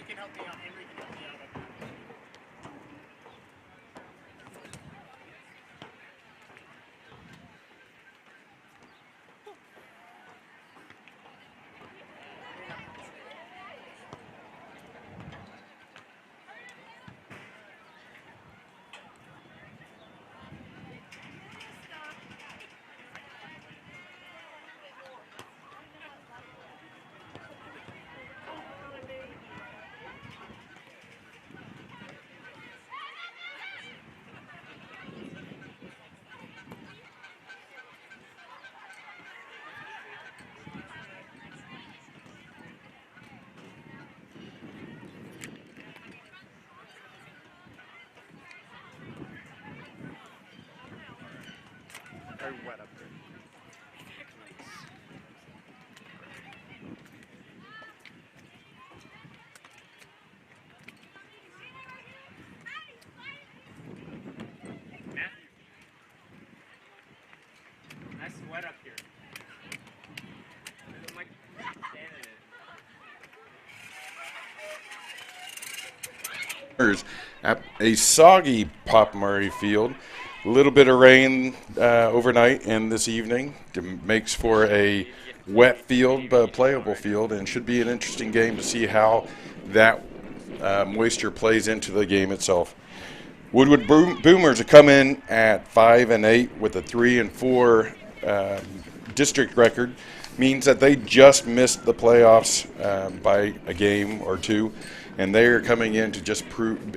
can help me out. Henry can help me out. Very wet up there. Matthew. Nice wet up here. I'm like standing it. At a soggy Pop Murray field. A little bit of rain overnight and this evening makes for a wet field, but a playable field, and should be an interesting game to see how that moisture plays into the game itself. Woodward Boomers have come in at 5-8 with a 3-4 district record. Means that they just missed the playoffs by a game or two, and they are coming in to just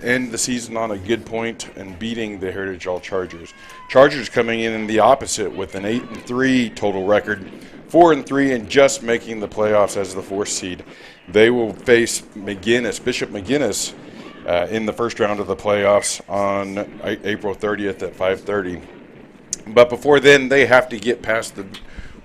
end the season on a good point and beating the Heritage All Chargers. Chargers coming in the opposite with an 8-3 total record, 4-3, and just making the playoffs as the 4th seed. They will face Bishop McGinnis, in the first round of the playoffs on April 30th at 5:30. But before then, they have to get past the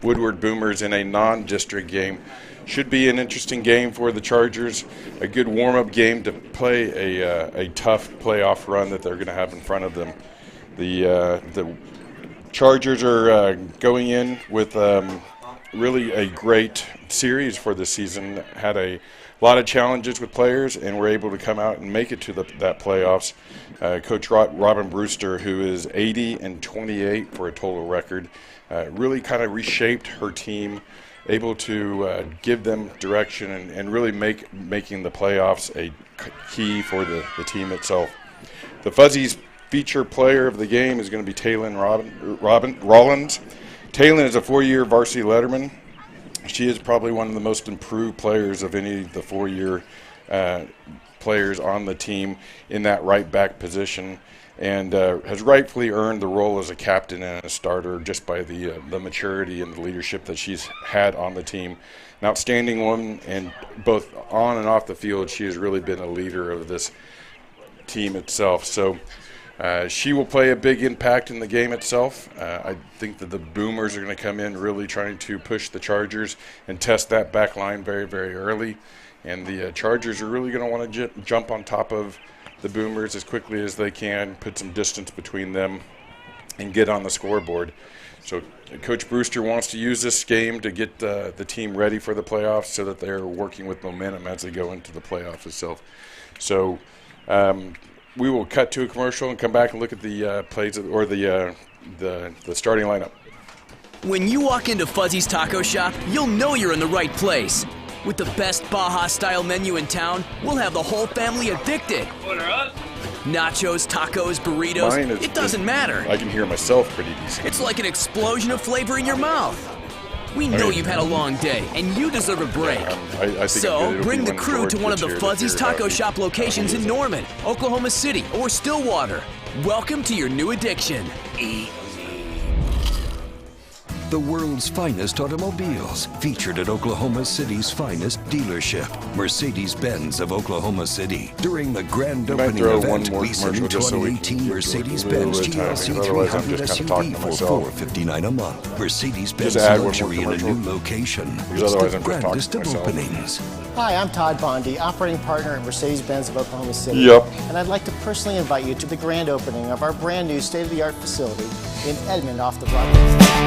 Woodward Boomers in a non-district game. Should be an interesting game for the Chargers, a good warm-up game to play a tough playoff run that they're going to have in front of them. The Chargers are going in with really a great series for this season. Had a lot of challenges with players, and were able to come out and make it to that playoffs. Coach Robin Brewster, who is 80-28 for a total record, really kind of reshaped her team, able to give them direction and really making the playoffs a key for the team itself. The Fuzzies feature player of the game is going to be Taylin Rollins. Taylin is a 4-year varsity letterman. She is probably one of the most improved players of any of the 4-year players on the team in that right back position, and has rightfully earned the role as a captain and a starter just by the maturity and the leadership that she's had on the team. An outstanding woman, and both on and off the field, she has really been a leader of this team itself. So she will play a big impact in the game itself. I think that the Boomers are going to come in really trying to push the Chargers and test that back line very, very early. And the Chargers are really going to want to jump on top of the Boomers as quickly as they can, put some distance between them, and get on the scoreboard. So Coach Brewster wants to use this game to get the team ready for the playoffs so that they're working with momentum as they go into the playoffs itself. So we will cut to a commercial and come back and look at the plays or the starting lineup. When you walk into Fuzzy's Taco Shop, you'll know you're in the right place. With the best Baja-style menu in town, we'll have the whole family addicted. Order up. Nachos, tacos, burritos, it doesn't matter. I can hear myself pretty decent. It's like an explosion of flavor in your mouth. We know you've had a long day, and you deserve a break. I think so bring the crew to one of the Fuzzy's Taco Shop locations in Norman, Oklahoma City, or Stillwater. Welcome to your new addiction. The world's finest automobiles, featured at Oklahoma City's finest dealership, Mercedes-Benz of Oklahoma City. During the grand opening event, we send 2018 Mercedes-Benz GLC 300 SUV for $459 a month. Mercedes-Benz luxury in a new location. It's the grandest of openings. Hi, I'm Todd Bondy, operating partner at Mercedes-Benz of Oklahoma City. Yep. And I'd like to personally invite you to the grand opening of our brand new state-of-the-art facility in Edmond off the Broadway.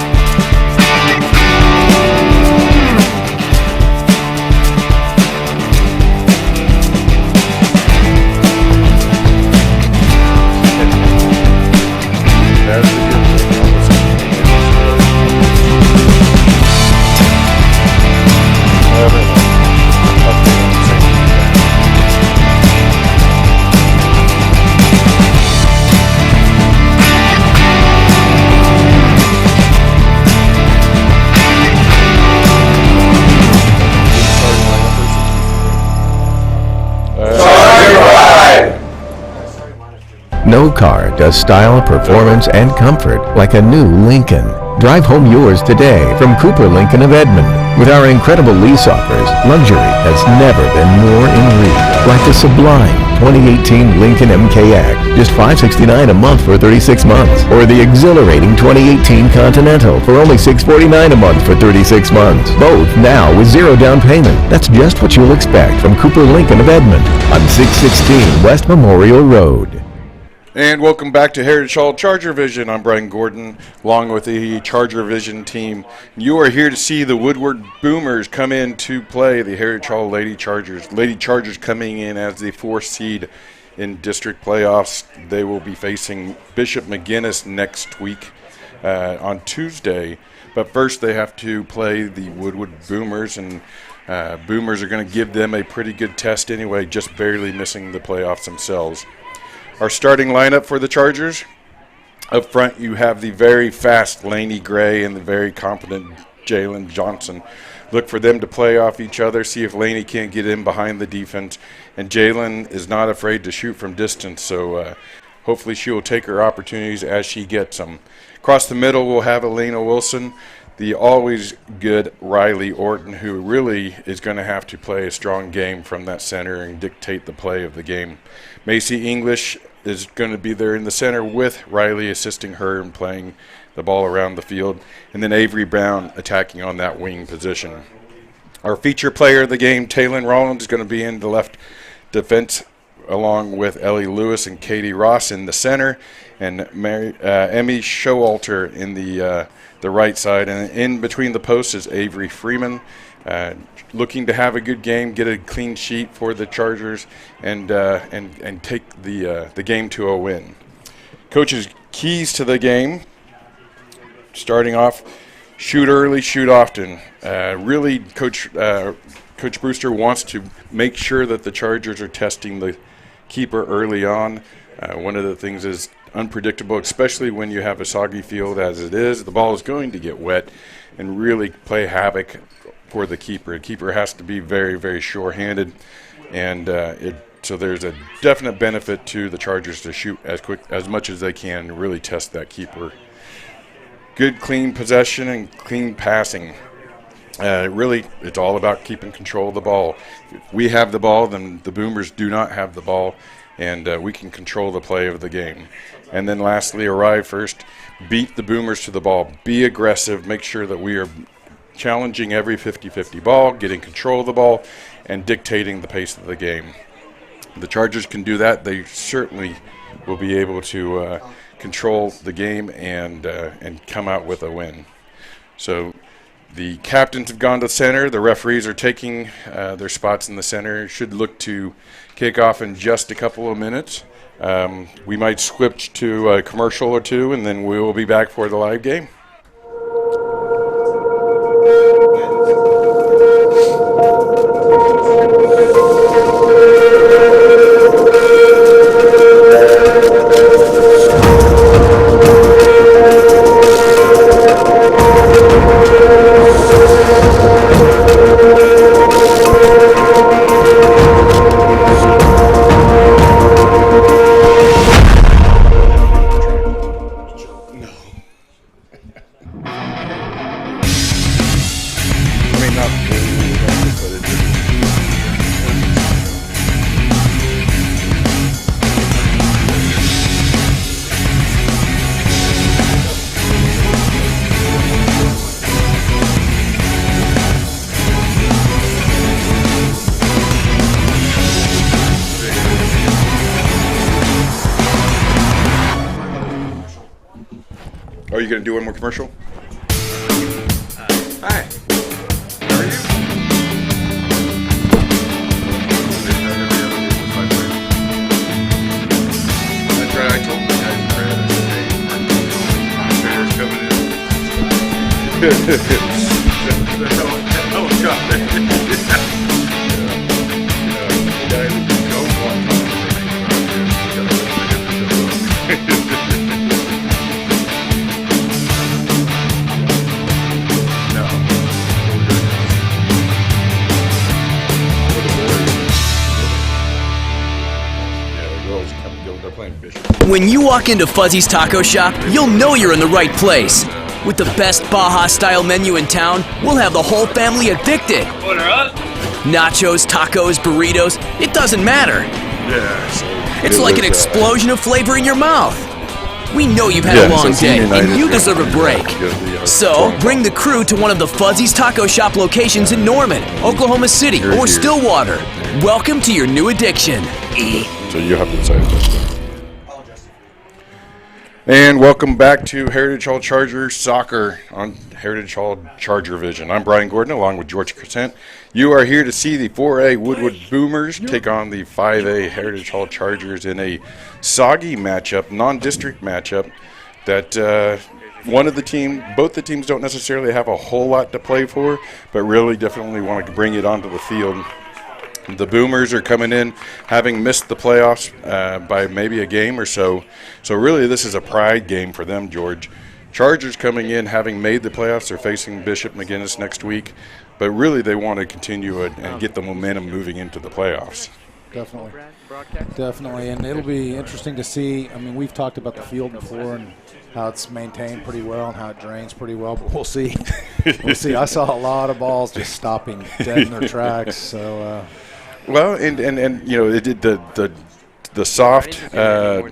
No car does style, performance, and comfort like a new Lincoln. Drive home yours today from Cooper Lincoln of Edmond. With our incredible lease offers, luxury has never been more in reach. Like the sublime 2018 Lincoln MKX, just $569 a month for 36 months. Or the exhilarating 2018 Continental for only $649 a month for 36 months. Both now with zero down payment. That's just what you'll expect from Cooper Lincoln of Edmond on 616 West Memorial Road. And welcome back to Heritage Hall Charger Vision. I'm Brian Gordon, along with the Charger Vision team. You are here to see the Woodward Boomers come in to play the Heritage Hall Lady Chargers. Lady Chargers coming in as the 4th seed in district playoffs. They will be facing Bishop McGuinness next week on Tuesday. But first they have to play the Woodward Boomers, and Boomers are going to give them a pretty good test anyway, just barely missing the playoffs themselves. Our starting lineup for the Chargers. Up front, you have the very fast Laney Gray and the very competent Jalen Johnson. Look for them to play off each other, see if Laney can't get in behind the defense. And Jalen is not afraid to shoot from distance, so hopefully she will take her opportunities as she gets them. Across the middle, we'll have Elena Wilson, the always good Riley Orton, who really is going to have to play a strong game from that center and dictate the play of the game. Macy English is going to be there in the center with Riley assisting her and playing the ball around the field. And then Avery Brown attacking on that wing position. Our feature player of the game, Taylon Rollins, is going to be in the left defense along with Ellie Lewis and Katie Ross in the center, and Emmy Showalter in the right side. And in between the posts is Avery Freeman, looking to have a good game, get a clean sheet for the Chargers, and take the game to a win. Coach's keys to the game, starting off, shoot early, shoot often. Really, Coach Brewster wants to make sure that the Chargers are testing the keeper early on. One of the things is unpredictable, especially when you have a soggy field as it is. The ball is going to get wet and really play havoc for the keeper. The keeper has to be very, very sure-handed, and so there's a definite benefit to the Chargers to shoot as much as they can and really test that keeper. Good, clean possession and clean passing. Really, it's all about keeping control of the ball. If we have the ball, then the Boomers do not have the ball, and we can control the play of the game. And then lastly, arrive first, beat the Boomers to the ball, be aggressive, make sure that we are challenging every 50-50 ball, getting control of the ball, and dictating the pace of the game. If the Chargers can do that, they certainly will be able to control the game and come out with a win. So the captains have gone to center. The referees are taking their spots in the center. Should look to kick off in just a couple of minutes. We might switch to a commercial or two, and then we will be back for the live game. Are you going to do one more commercial? Hi. How are you? That's right. I told the guys in Brad, I said, hey, bears coming in. Oh, God. The guy that don't want so they're playing Bishop. When you walk into Fuzzy's Taco Shop, you'll know you're in the right place. With the best Baja-style menu in town, we'll have the whole family addicted. Order up. Nachos, tacos, burritos, it doesn't matter. Yeah, so It's like an explosion of flavor in your mouth. We know you've had a long day, and you deserve a break. So, bring the crew to one of the Fuzzy's Taco Shop locations in Norman, Oklahoma City, or Stillwater. Welcome to your new addiction. So you have to decide this. And welcome back to Heritage Hall Charger Soccer on Heritage Hall Charger Vision. I'm Brian Gordon along with George Crescent. You are here to see the 4A Woodward Boomers take on the 5A Heritage Hall Chargers in a soggy matchup, non-district matchup that both the teams don't necessarily have a whole lot to play for, but really definitely want to bring it onto the field. The Boomers are coming in having missed the playoffs by maybe a game or so. So really this is a pride game for them, George. Chargers coming in having made the playoffs. They're facing Bishop McGinnis next week. But really they want to continue it and get the momentum moving into the playoffs. Definitely, and it'll be interesting to see. I mean, we've talked about the field before and how it's maintained pretty well and how it drains pretty well, but we'll see. We'll see. I saw a lot of balls just stopping dead in their tracks. So, well, and you know, it did the soft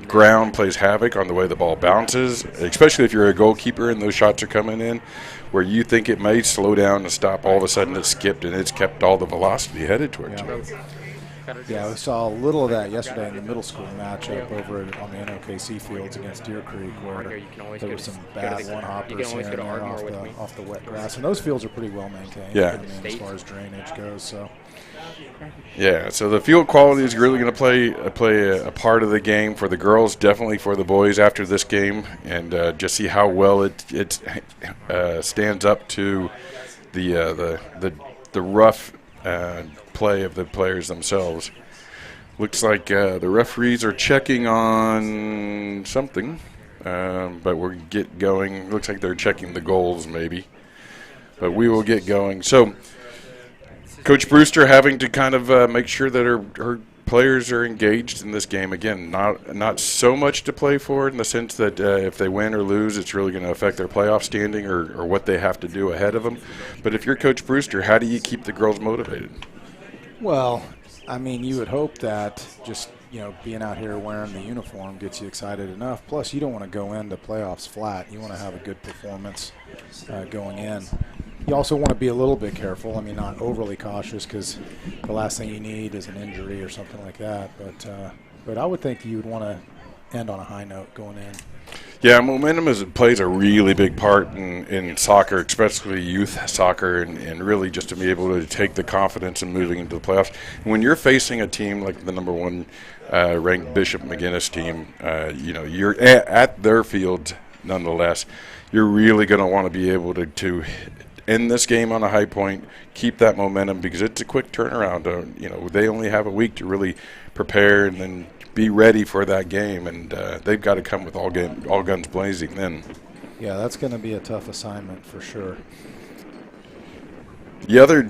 ground plays havoc on the way the ball bounces, especially if you're a goalkeeper and those shots are coming in, where you think it may slow down and stop. All of a sudden, it's skipped and it's kept all the velocity headed towards you. Yeah, we saw a little of that yesterday in the middle school matchup over on the NOKC fields against Deer Creek, where there were some bad one-hoppers here and there off the wet grass. And those fields are pretty well maintained. Yeah. I mean, as far as drainage goes. So. Yeah, so the field quality is really going to play a part of the game for the girls, definitely for the boys after this game, and just see how well it stands up to the rough play of the players themselves. Looks like the referees are checking on something, but we'll get going. Looks like they're checking the goals maybe, but we will get going. So Coach Brewster having to kind of make sure that her players are engaged in this game. Again, not so much to play for in the sense that if they win or lose, it's really going to affect their playoff standing or what they have to do ahead of them. But if you're Coach Brewster, how do you keep the girls motivated? Well, I mean, you would hope that just, you know, being out here wearing the uniform gets you excited enough. Plus, you don't want to go into playoffs flat. You want to have a good performance going in. You also want to be a little bit careful. I mean, not overly cautious, because the last thing you need is an injury or something like that. But I would think you would want to end on a high note going in. Yeah, momentum plays a really big part in soccer, especially youth soccer, and really just to be able to take the confidence in moving into the playoffs. When you're facing a team like the number one ranked Bishop McGinnis team, you know, you're at their field nonetheless. You're really going to want to be able to end this game on a high point, keep that momentum, because it's a quick turnaround. You know, they only have a week to really prepare and then be ready for that game, and they've got to come with all guns blazing then. Yeah, that's going to be a tough assignment for sure. The other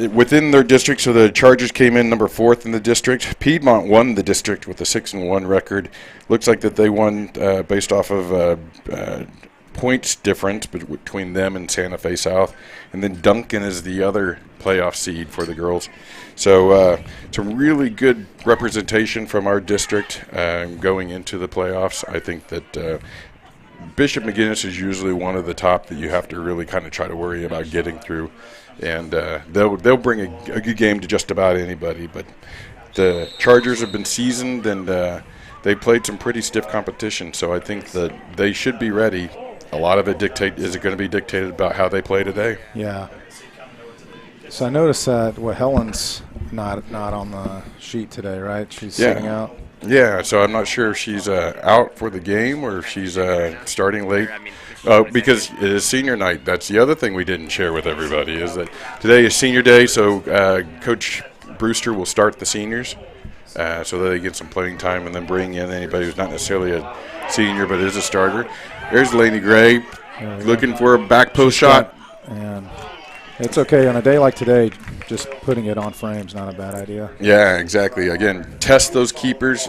within their district, so the Chargers came in number 4th in the district. Piedmont won the district with a 6-1 record. Looks like that they won based off of points difference between them and Santa Fe South, and then Duncan is the other playoff seed for the girls. So some really good representation from our district going into the playoffs. I think that Bishop McGinnis is usually one of the top that you have to really kind of try to worry about getting through, and they'll bring a good game to just about anybody. But the Chargers have been seasoned, and they played some pretty stiff competition, so I think that they should be ready. A lot of it is going to be dictated about how they play today. Yeah. So I noticed that Helen's not on the sheet today, right? She's sitting out. Yeah, so I'm not sure if she's out for the game or if she's starting late. Because it is senior night. That's the other thing we didn't share with everybody, is that today is senior day, so Coach Brewster will start the seniors so that they get some playing time and then bring in anybody who's not necessarily a senior but is a starter. There's Lainey Gray looking for a back post shot. And It's okay. On a day like today, just putting it on frame's not a bad idea. Yeah, exactly. Again, test those keepers.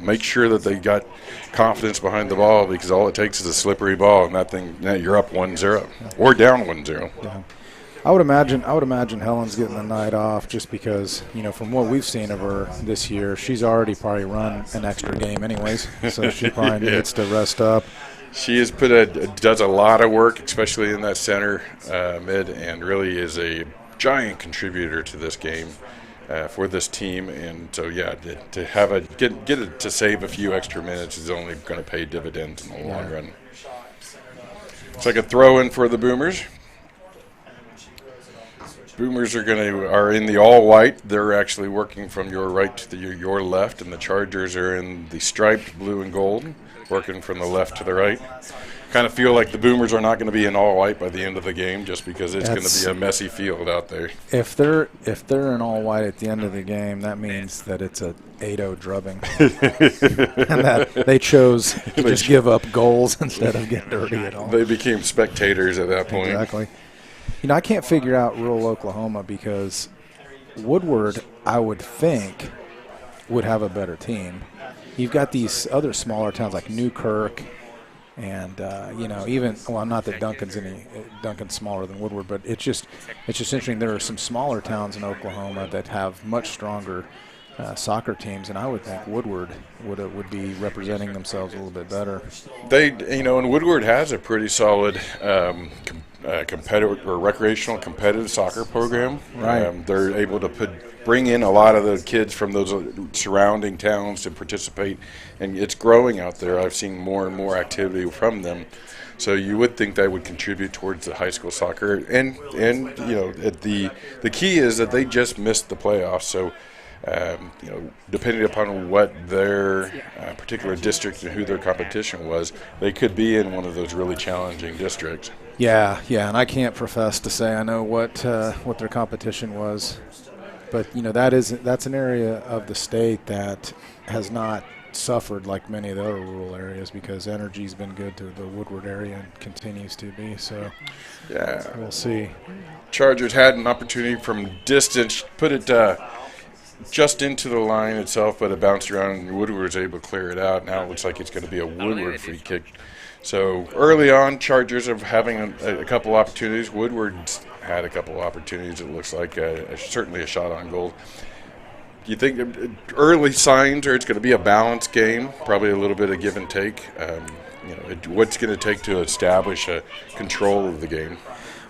Make sure that they got confidence behind the ball, because all it takes is a slippery ball, and that thing, you're up 1-0 or down 1-0. Yeah. I would imagine Helen's getting the night off, just because, from what we've seen of her this year, she's already probably run an extra game anyways, so she probably needs to rest up. She has does a lot of work, especially in that center mid, and really is a giant contributor to this game for this team. And so, yeah, to have get it to save a few extra minutes is only going to pay dividends in the long run. It's like a throw in for the Boomers. Boomers are in the all white. They're actually working from your right to your left, and the Chargers are in the striped blue and gold, working from the left to the right. Kind of feel like the Boomers are not going to be in all white by the end of the game, just because it's going to be a messy field out there. If they're in all white at the end of the game, that means that it's a 8-0 drubbing, and that they chose to just give up goals instead of get dirty at all. They became spectators at that point. Exactly. I can't figure out rural Oklahoma, because Woodward, I would think, would have a better team. You've got these other smaller towns like Newkirk, and not that Duncan's smaller than Woodward, but it's just interesting. There are some smaller towns in Oklahoma that have much stronger soccer teams, and I would think Woodward would be representing themselves a little bit better. And Woodward has a pretty solid competitive or recreational competitive soccer program. Right. They're able to bring in a lot of the kids from those surrounding towns to participate, and it's growing out there. I've seen more and more activity from them. So you would think that would contribute towards the high school soccer, and the key is that they just missed the playoffs. So depending upon what their particular district and who their competition was, they could be in one of those really challenging districts. Yeah, and I can't profess to say I know what their competition was, but that's an area of the state that has not suffered like many of the other rural areas, because energy's been good to the Woodward area and continues to be. So yeah, we'll see. Chargers had an opportunity from distance, put it just into the line itself, but it bounced around, and Woodward was able to clear it out. Now it looks like it's going to be a Woodward free kick. So early on, Chargers are having a couple opportunities. Woodward's had a couple opportunities. It looks like certainly a shot on goal. You think early signs are it's going to be a balanced game, probably a little bit of give and take. What's going to take to establish a control of the game?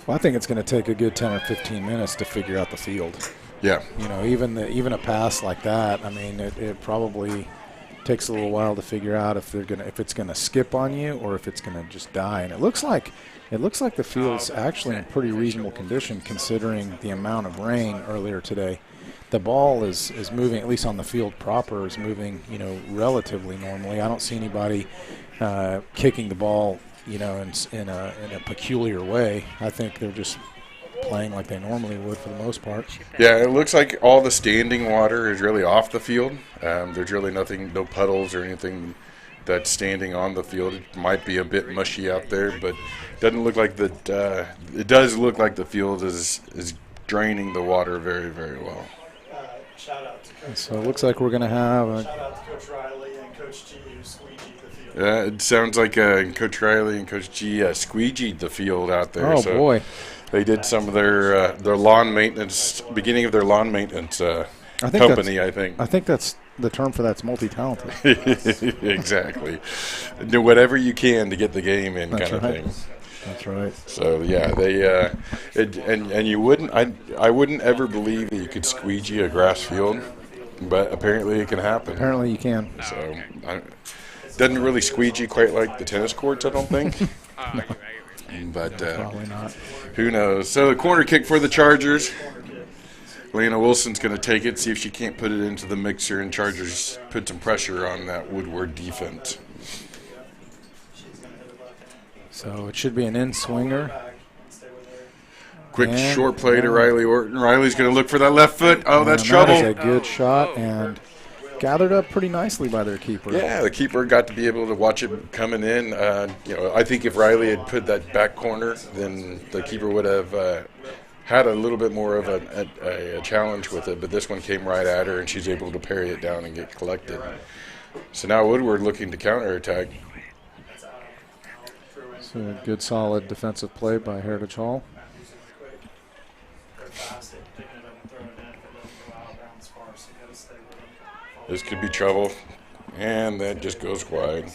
Well, I think it's going to take a good 10 or 15 minutes to figure out the field. Yeah. Even a pass like that, I mean, it probably takes a little while to figure out if it's gonna skip on you or if it's gonna just die. And it looks like the field's actually in pretty reasonable condition, considering the amount of rain earlier today. The ball is moving, at least on the field proper, is moving, relatively normally. I don't see anybody kicking the ball, in a peculiar way. I think they're just playing like they normally would for the most part. Yeah, it looks like all the standing water is really off the field. There's really no puddles or anything that's standing on the field. It might be a bit mushy out there, but it doesn't look like that. It does look like the field is draining the water very, very well. So it looks like we're going to have Shout out to Coach Riley and Coach G who squeegeed the field. Yeah, it sounds like Coach Riley and Coach G squeegeed the field out there. Oh, boy. They did some of their lawn maintenance, beginning of their lawn maintenance company, I think. I think that's the term for that's multi-talented. Exactly. Do whatever you can to get the game in, that's kind right. of thing. That's right. So yeah, they and you wouldn't I wouldn't ever believe that you could squeegee a grass field, but apparently it can happen. Apparently you can. So doesn't really squeegee quite like the tennis courts, I don't think. No. But Probably not. Who knows? So the corner kick for the Chargers. Lena Wilson's going to take it, see if she can't put it into the mixer, and Chargers put some pressure on that Woodward defense. So it should be an in-swinger. Quick short play to Riley Orton. Riley's going to look for that left foot. Oh, that's trouble. That is a good shot, and gathered up pretty nicely by their keeper. Yeah, the keeper got to be able to watch it coming in. I think if Riley had put that back corner, then the keeper would have had a little bit more of a challenge with it, but this one came right at her, and she's able to parry it down and get collected. So now Woodward looking to counterattack. It's a good, solid defensive play by Heritage Hall. This could be trouble, and that just goes wide.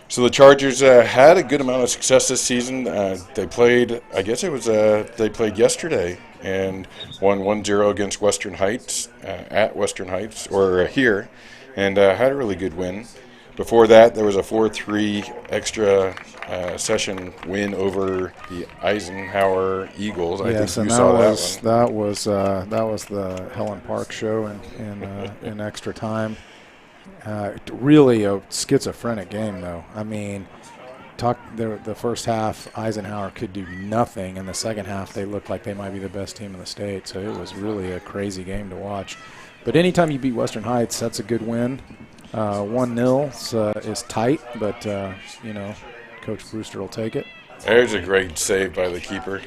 So the Chargers had a good amount of success this season. They played, I guess it was, they played yesterday and won 1-0 against Western Heights, at Western Heights, or here, and had a really good win. Before that, there was a 4-3 extra session win over the Eisenhower Eagles. I think you saw that one. That was the Helen Park show in extra time. Really a schizophrenic game, though. I mean, the first half, Eisenhower could do nothing. In the second half, they looked like they might be the best team in the state. So it was really a crazy game to watch. But anytime you beat Western Heights, that's a good win. 1-0 is tight, but, Coach Brewster will take it. There's a great save by the keeper.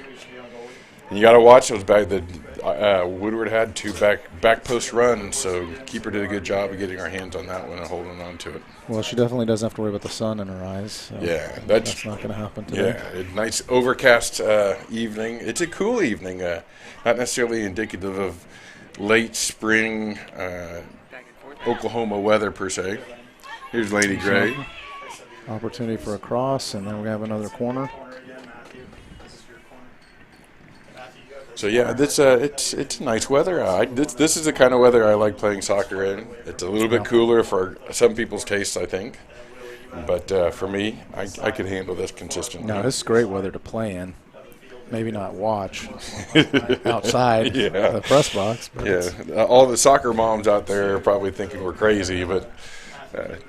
And you got to watch those back. Woodward had 2 back post runs, so keeper did a good job of getting our hands on that one and holding on to it. Well, she definitely doesn't have to worry about the sun in her eyes. So yeah, that's not going to happen today. Yeah, a nice overcast evening. It's a cool evening, not necessarily indicative of late spring Oklahoma weather per se. Here's Lady Gray. Opportunity for a cross, and then we have another corner. So yeah, it's nice weather. This is the kind of weather I like playing soccer in. It's a little bit cooler for some people's tastes, I think. But for me, I could handle this consistently. No, this is great weather to play in. Maybe not watch outside the press box. But all the soccer moms out there are probably thinking we're crazy, but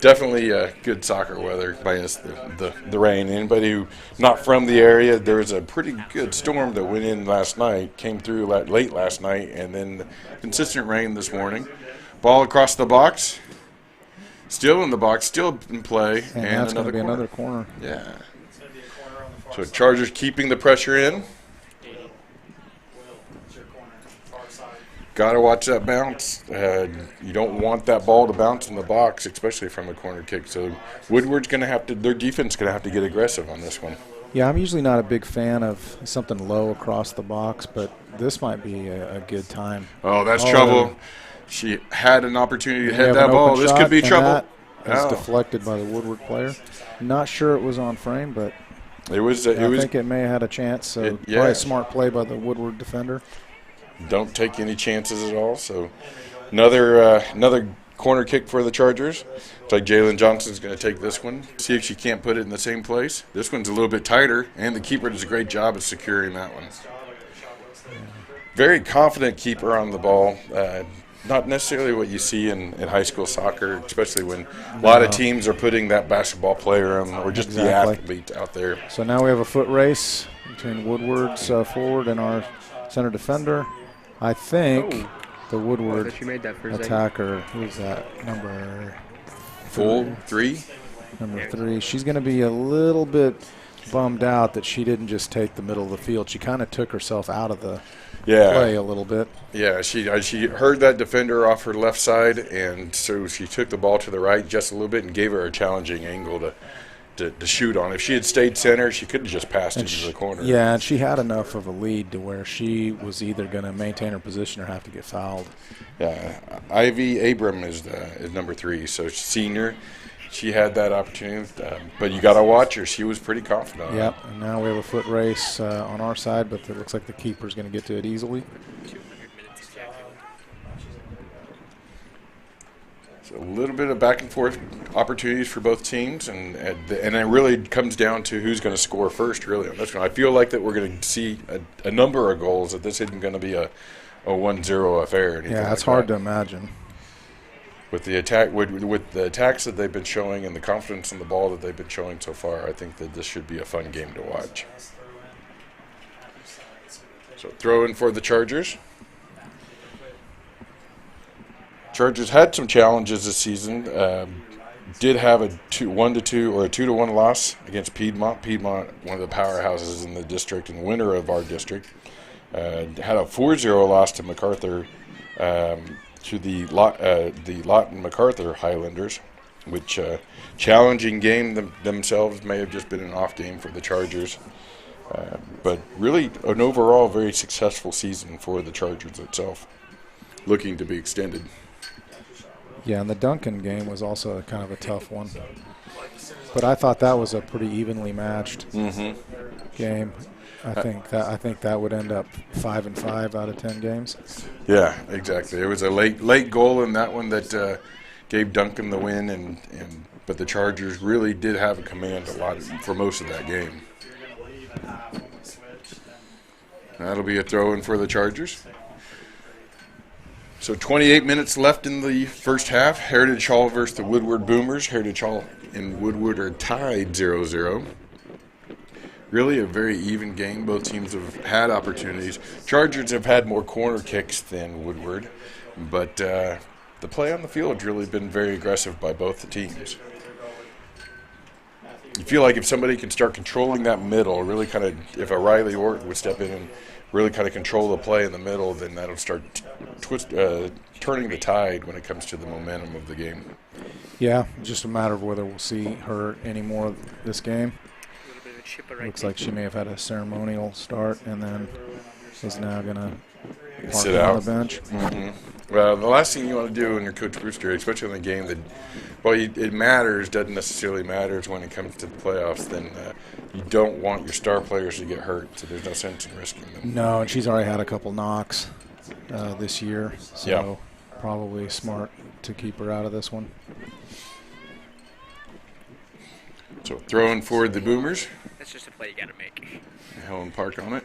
definitely good soccer weather minus the rain. Anybody who not from the area, there was a pretty good storm that went in last night, came through late last night, and then consistent rain this morning. Ball across the box, still in the box, still in play, and that's going to be another corner. Yeah. So Chargers keeping the pressure in. Got to watch that bounce. You don't want that ball to bounce in the box, especially from a corner kick. So Woodward's going to have to, their defense is going to have to get aggressive on this one. Yeah, I'm usually not a big fan of something low across the box, but this might be a good time. Oh, that's trouble. She had an opportunity to hit that ball. This could be trouble. It's deflected by the Woodward player. Not sure it was on frame, but I think it may have had a chance. So probably a smart play by the Woodward defender. Don't take any chances at all. So another corner kick for the Chargers. It's like Jalen Johnson's going to take this one. See if she can't put it in the same place. This one's a little bit tighter, and the keeper does a great job of securing that one. Very confident keeper on the ball. Not necessarily what you see in high school soccer, especially when a lot of teams are putting that basketball player or just the athlete out there. So now we have a foot race between Woodward's forward and our center defender. I think the Woodward attacker, who's that, number 3? Number 3. She's going to be a little bit bummed out that she didn't just take the middle of the field. She kind of took herself out of the play a little bit. Yeah, she heard that defender off her left side, and so she took the ball to the right just a little bit and gave her a challenging angle to shoot on. If she had stayed center, she could have just passed into the corner. Yeah, and she had enough of a lead to where she was either going to maintain her position or have to get fouled. Yeah, Ivy Abram is number 3, so senior. She had that opportunity, but you got to watch her. She was pretty confident. Yep, and now we have a foot race on our side, but it looks like the keeper's going to get to it easily. So a little bit of back and forth opportunities for both teams, and it really comes down to who's going to score first, really, on this one. I feel like that we're going to see a number of goals, that this isn't going to be a 1-0 affair. Yeah, it's hard to imagine. With the attack, with the attacks that they've been showing and the confidence in the ball that they've been showing so far, I think that this should be a fun game to watch. So throw in for the Chargers. Chargers had some challenges this season. Did have a 1-2 or a 2-1 loss against Piedmont. Piedmont, one of the powerhouses in the district and winner of our district. Had a 4-0 loss to MacArthur, to the Lawton MacArthur Highlanders, which challenging game themselves may have just been an off game for the Chargers. But really an overall very successful season for the Chargers itself, looking to be extended. Yeah, and the Duncan game was also kind of a tough one. But I thought that was a pretty evenly matched game. I think that would end up 5-5 out of 10 games. Yeah, exactly. It was a late goal in that one that gave Duncan the win, but the Chargers really did have a command for most of that game. That'll be a throw-in for the Chargers. So 28 minutes left in the first half. Heritage Hall versus the Woodward Boomers. Heritage Hall and Woodward are tied 0-0. Really a very even game. Both teams have had opportunities. Chargers have had more corner kicks than Woodward, but the play on the field has really been very aggressive by both the teams. You feel like if somebody can start controlling that middle, really kind of, if a Riley Orton would step in and really kind of control the play in the middle, then that'll start turning the tide when it comes to the momentum of the game. Yeah, just a matter of whether we'll see her any more of this game. Looks like she may have had a ceremonial start and then is now going to sit out on the bench. Well, the last thing you want to do when you're Coach Brewster, especially in a game that, well, it matters, doesn't necessarily matter when it comes to the playoffs, then you don't want your star players to get hurt, so there's no sense in risking them. No, and she's already had a couple knocks this year, so probably smart to keep her out of this one. So throwing forward the Boomers. That's just a play you got to make. Helen Park on it.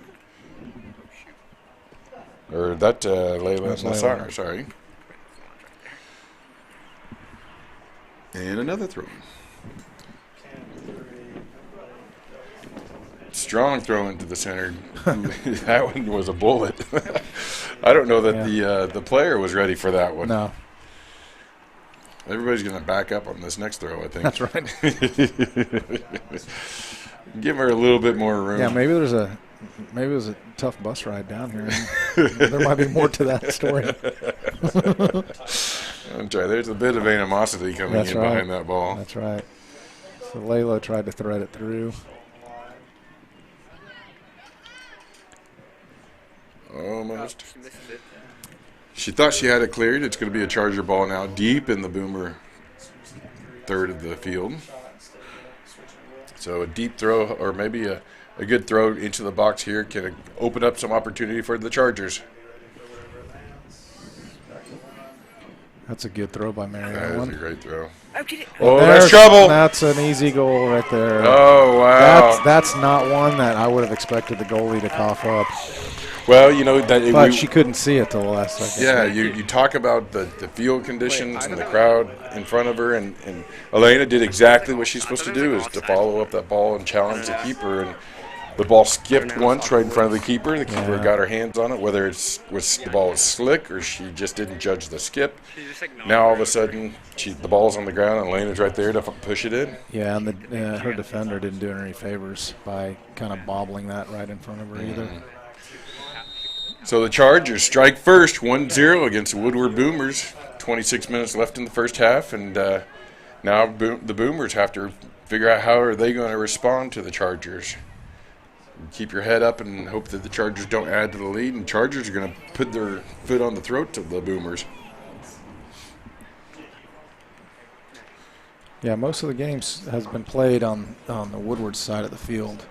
Or that Layla Nassar, sorry. And another throw. Strong throw into the center. That one was a bullet. I don't know that the player was ready for that one. No. Everybody's going to back up on this next throw, I think. That's right. Give her a little bit more room. Yeah, maybe it was a tough bus ride down here. There might be more to that story. I'm sorry, there's a bit of animosity coming behind that ball. That's right. So Layla tried to thread it through. Almost. She thought she had it cleared. It's going to be a Charger ball now, deep in the Boomer third of the field. So a deep throw, or maybe a good throw into the box here, can open up some opportunity for the Chargers. That's a good throw by Mary That Ellen. is a great throw. Oh, that's trouble. That's an easy goal right there. Oh, wow. That's not one that I would have expected the goalie to cough up. Well, you know that. But she couldn't see it till the last second. Yeah, you talk about the field conditions and the crowd in front of her, and Elena did exactly what she's supposed to do, is to follow up that ball and challenge the keeper. And the ball skipped once right in front of the keeper. The keeper got her hands on it, whether the ball was slick or she just didn't judge the skip. Now all of a sudden, the ball's on the ground and Elena's right there to push it in. Yeah, and her defender didn't do her any favors by kind of bobbling that right in front of her either. So the Chargers strike first, 1-0 against the Woodward Boomers. 26 minutes left in the first half, and now the Boomers have to figure out how are they going to respond to the Chargers. Keep your head up and hope that the Chargers don't add to the lead, and Chargers are going to put their foot on the throat of the Boomers. Yeah, most of the games has been played on the Woodward side of the field.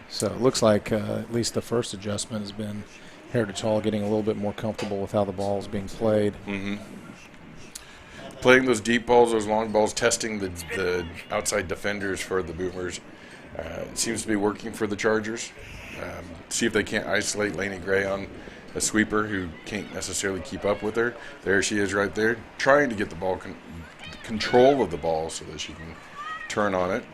So it looks like at least the first adjustment has been Heritage Hall getting a little bit more comfortable with how the ball is being played. Playing those deep balls, those long balls, testing the outside defenders for the Boomers. It seems to be working for the Chargers. See if they can't isolate Lainey Gray on a sweeper who can't necessarily keep up with her. There she is right there, trying to get the ball control of the ball so that she can turn on it.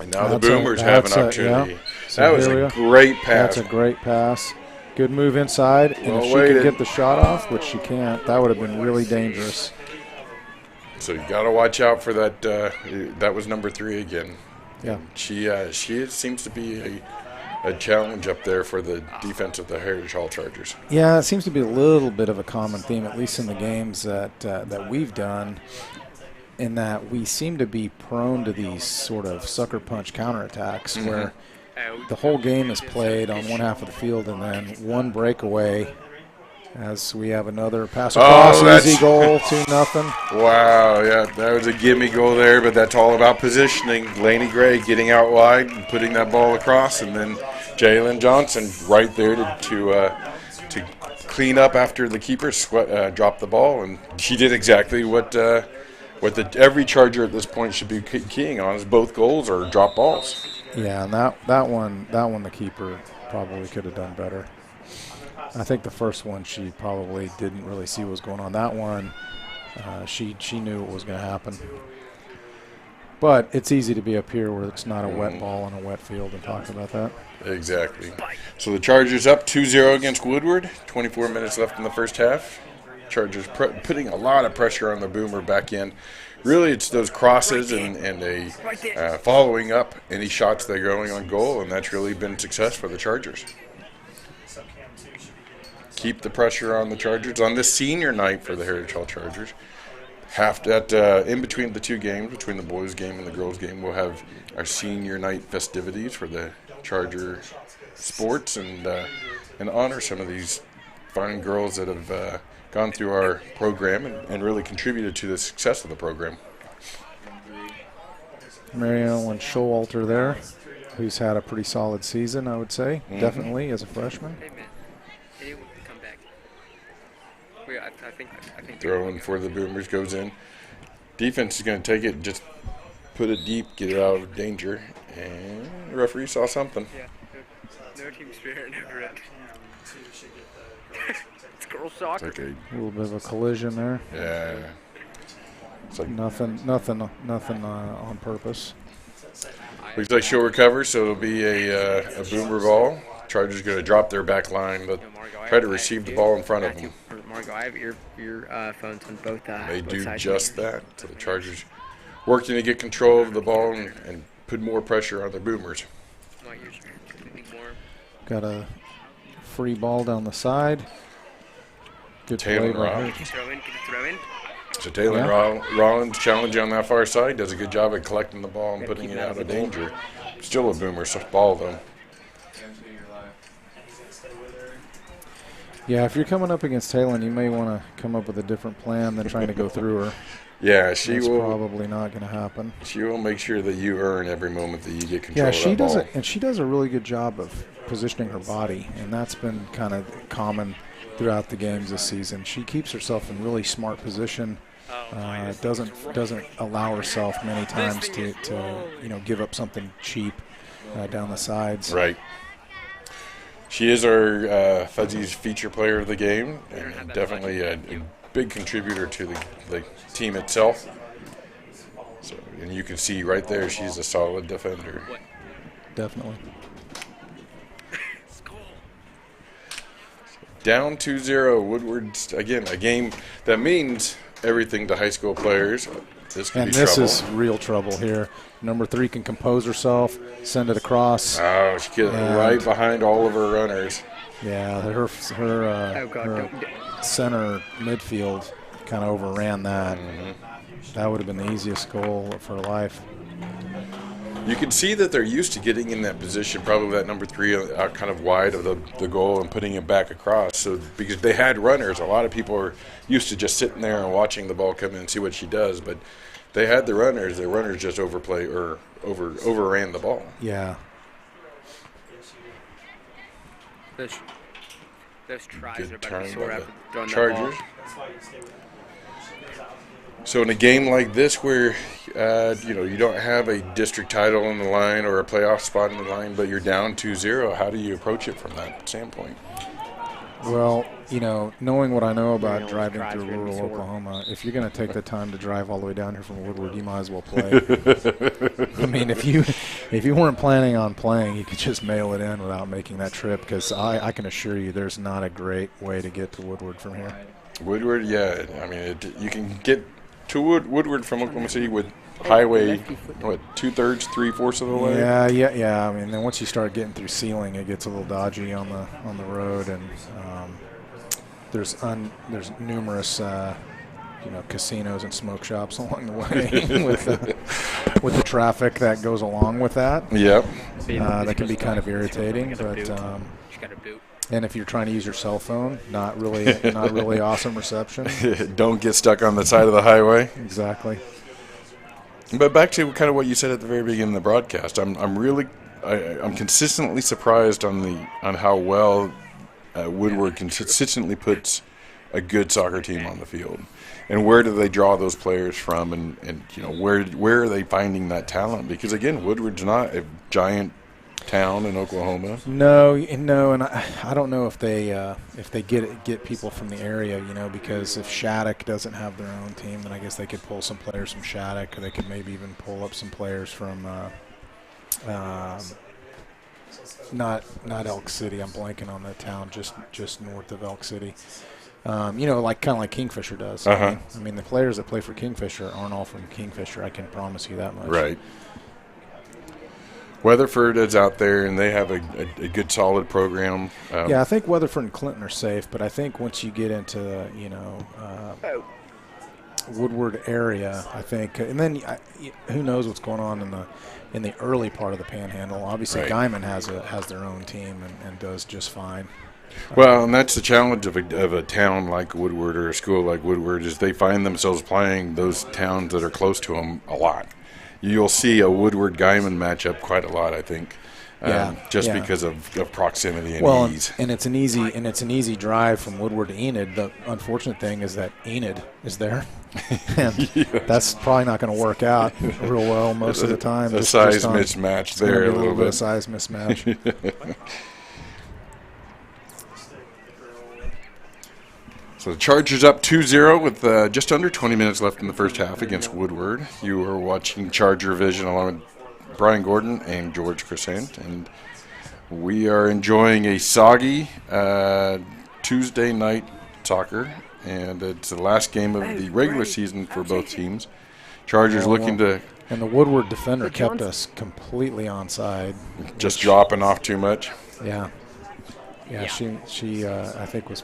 And now the Boomers have an opportunity. Yeah. So that was a great pass. That's a great pass. Good move inside. And if she could get the shot off, which she can't, that would have been really dangerous. So you got to watch out for that. That was number 3 again. Yeah. She seems to be a challenge up there for the defense of the Heritage Hall Chargers. Yeah, it seems to be a little bit of a common theme, at least in the games that we've done, in that we seem to be prone to these sort of sucker punch counterattacks where the whole game is played on one half of the field and then one breakaway as we have another pass across, easy goal, 2-0. Wow, yeah, that was a gimme goal there, but that's all about positioning. Laney Gray getting out wide and putting that ball across, and then Jalen Johnson right there to clean up after the keeper dropped the ball, and she did exactly what every Charger at this point should be keying on, is both goals or drop balls. Yeah, and that one the keeper probably could have done better. I think the first one she probably didn't really see what was going on. That one, she knew what was going to happen. But it's easy to be up here where it's not a wet ball on a wet field and talk about that. Exactly. So the Chargers up 2-0 against Woodward. 24 minutes left in the first half. Chargers putting a lot of pressure on the boomer back in. Really, it's those crosses and following up any shots that are going on goal, and that's really been success for the Chargers. Keep the pressure on the Chargers on this senior night for the Heritage Hall Chargers. In between the two games, between the boys' game and the girls' game, we'll have our senior night festivities for the Charger sports and honor some of these fine girls that have gone through our program and really contributed to the success of the program. Marianne Showalter there, who's had a pretty solid season, I would say, definitely as a freshman. I think Throwing for the Boomers goes in. Defense is going to take it, just put it deep, get it out of danger. And the referee saw something. Yeah, no team spirit, never it. It's girl soccer. It's like A little bit of a collision there. yeah. It's like Nothing on purpose. looks like she'll recover, so it'll be a Boomer ball. Chargers going to drop their back line, but try to receive the ball in front of them. Margo, I have earphones on both They both do sides. just that. So the Chargers working to get control of the ball and put more pressure on the Boomers. My ears are completely warm. Got a free ball down the side. Good Taylor play by Rollins. her. Can you throw in? So Taylor Rollins challenging on that far side, does a good job at collecting the ball and putting it out of danger. Still a Boomer ball, though. Yeah, if you're coming up against Taylor, you may want to come up with a different plan than trying to go through her. Yeah, she That's will. probably not going to happen. She will make sure that you earn every moment that you get control Yeah, of she that does ball. it, and she does a really good job of positioning her body, and that's been kind of common throughout the games this season. She keeps herself in really smart position. Doesn't allow herself many times to give up something cheap down the sides. Right. She is our Fuzzy's feature player of the game, and definitely a big contributor to the team itself. So, and you can see right there, she's a solid defender. Definitely. Down 2-0, Woodward's, again, a game that means everything to high school players. This could And be this trouble. is real trouble here. Number 3 can compose herself, send it across. Oh, she gets right behind all of her runners. Yeah, her center midfield kind of overran that. That would have been the easiest goal of her life. You can see that they're used to getting in that position, probably that number 3 out kind of wide of the goal and putting it back across. So because they had runners, a lot of people are used to just sitting there and watching the ball come in and see what she does. But they had the runners. The runners just overplay or overran the ball. Yeah. Those tries Good are about to turn be sore by after the throwing Chargers. that ball. So in a game like this where you don't have a district title on the line or a playoff spot on the line, but you're down 2-0, how do you approach it from that standpoint? Well, knowing what I know about those driving drives through are gonna be rural sore. Oklahoma, if you're going to take the time to drive all the way down here from Woodward, you might as well play. I mean, if you weren't planning on playing, you could just mail it in without making that trip, because I can assure you there's not a great way to get to Woodward from here. Woodward, yeah. I mean, you can get to Woodward from Oklahoma City with highway, what, 2/3, 3/4 of the way? Yeah. I mean, then once you start getting through Sealing, it gets a little dodgy on the road, and there's numerous casinos and smoke shops along the way with the traffic that goes along with that. Yep. That can be kind of irritating, but and if you're trying to use your cell phone, not really awesome reception. Don't get stuck on the side of the highway. Exactly. But back to kind of what you said at the very beginning of the broadcast, I'm consistently surprised on how well Woodward consistently puts a good soccer team on the field. And where do they draw those players from, and where are they finding that talent? Because again, Woodward's not a giant town in Oklahoma. No, and I don't know if they get people from the area, because if Shattuck doesn't have their own team, then I guess they could pull some players from Shattuck, or they could maybe even pull up some players from not Elk City. I'm blanking on that town just north of Elk City. Kind of like Kingfisher does. Uh-huh. I mean, the players that play for Kingfisher aren't all from Kingfisher. I can promise you that much. Right. Weatherford is out there, and they have a good, solid program. I think Weatherford and Clinton are safe, but I think once you get into Woodward area, I think, and then who knows what's going on in the early part of the Panhandle. Obviously, right. Guyman has their own team and does just fine. Well, and that's the challenge of a town like Woodward or a school like Woodward, is they find themselves playing those towns that are close to them a lot. You'll see a Woodward-Guyman matchup quite a lot, I think, because of proximity and ease. And it's an easy drive from Woodward to Enid. The unfortunate thing is that Enid is there, and that's probably not going to work out real well most of the time. A size mismatch there, a little bit of size mismatch. So the Chargers up 2-0 with just under 20 minutes left in the first half against Woodward. You are watching Charger Vision along with Brian Gordon and George Crescent, and we are enjoying a soggy Tuesday night soccer, and it's the last game of the regular season for both teams. Chargers looking to... And the Woodward defender kept us completely onside. Just dropping off too much. Yeah. She I think was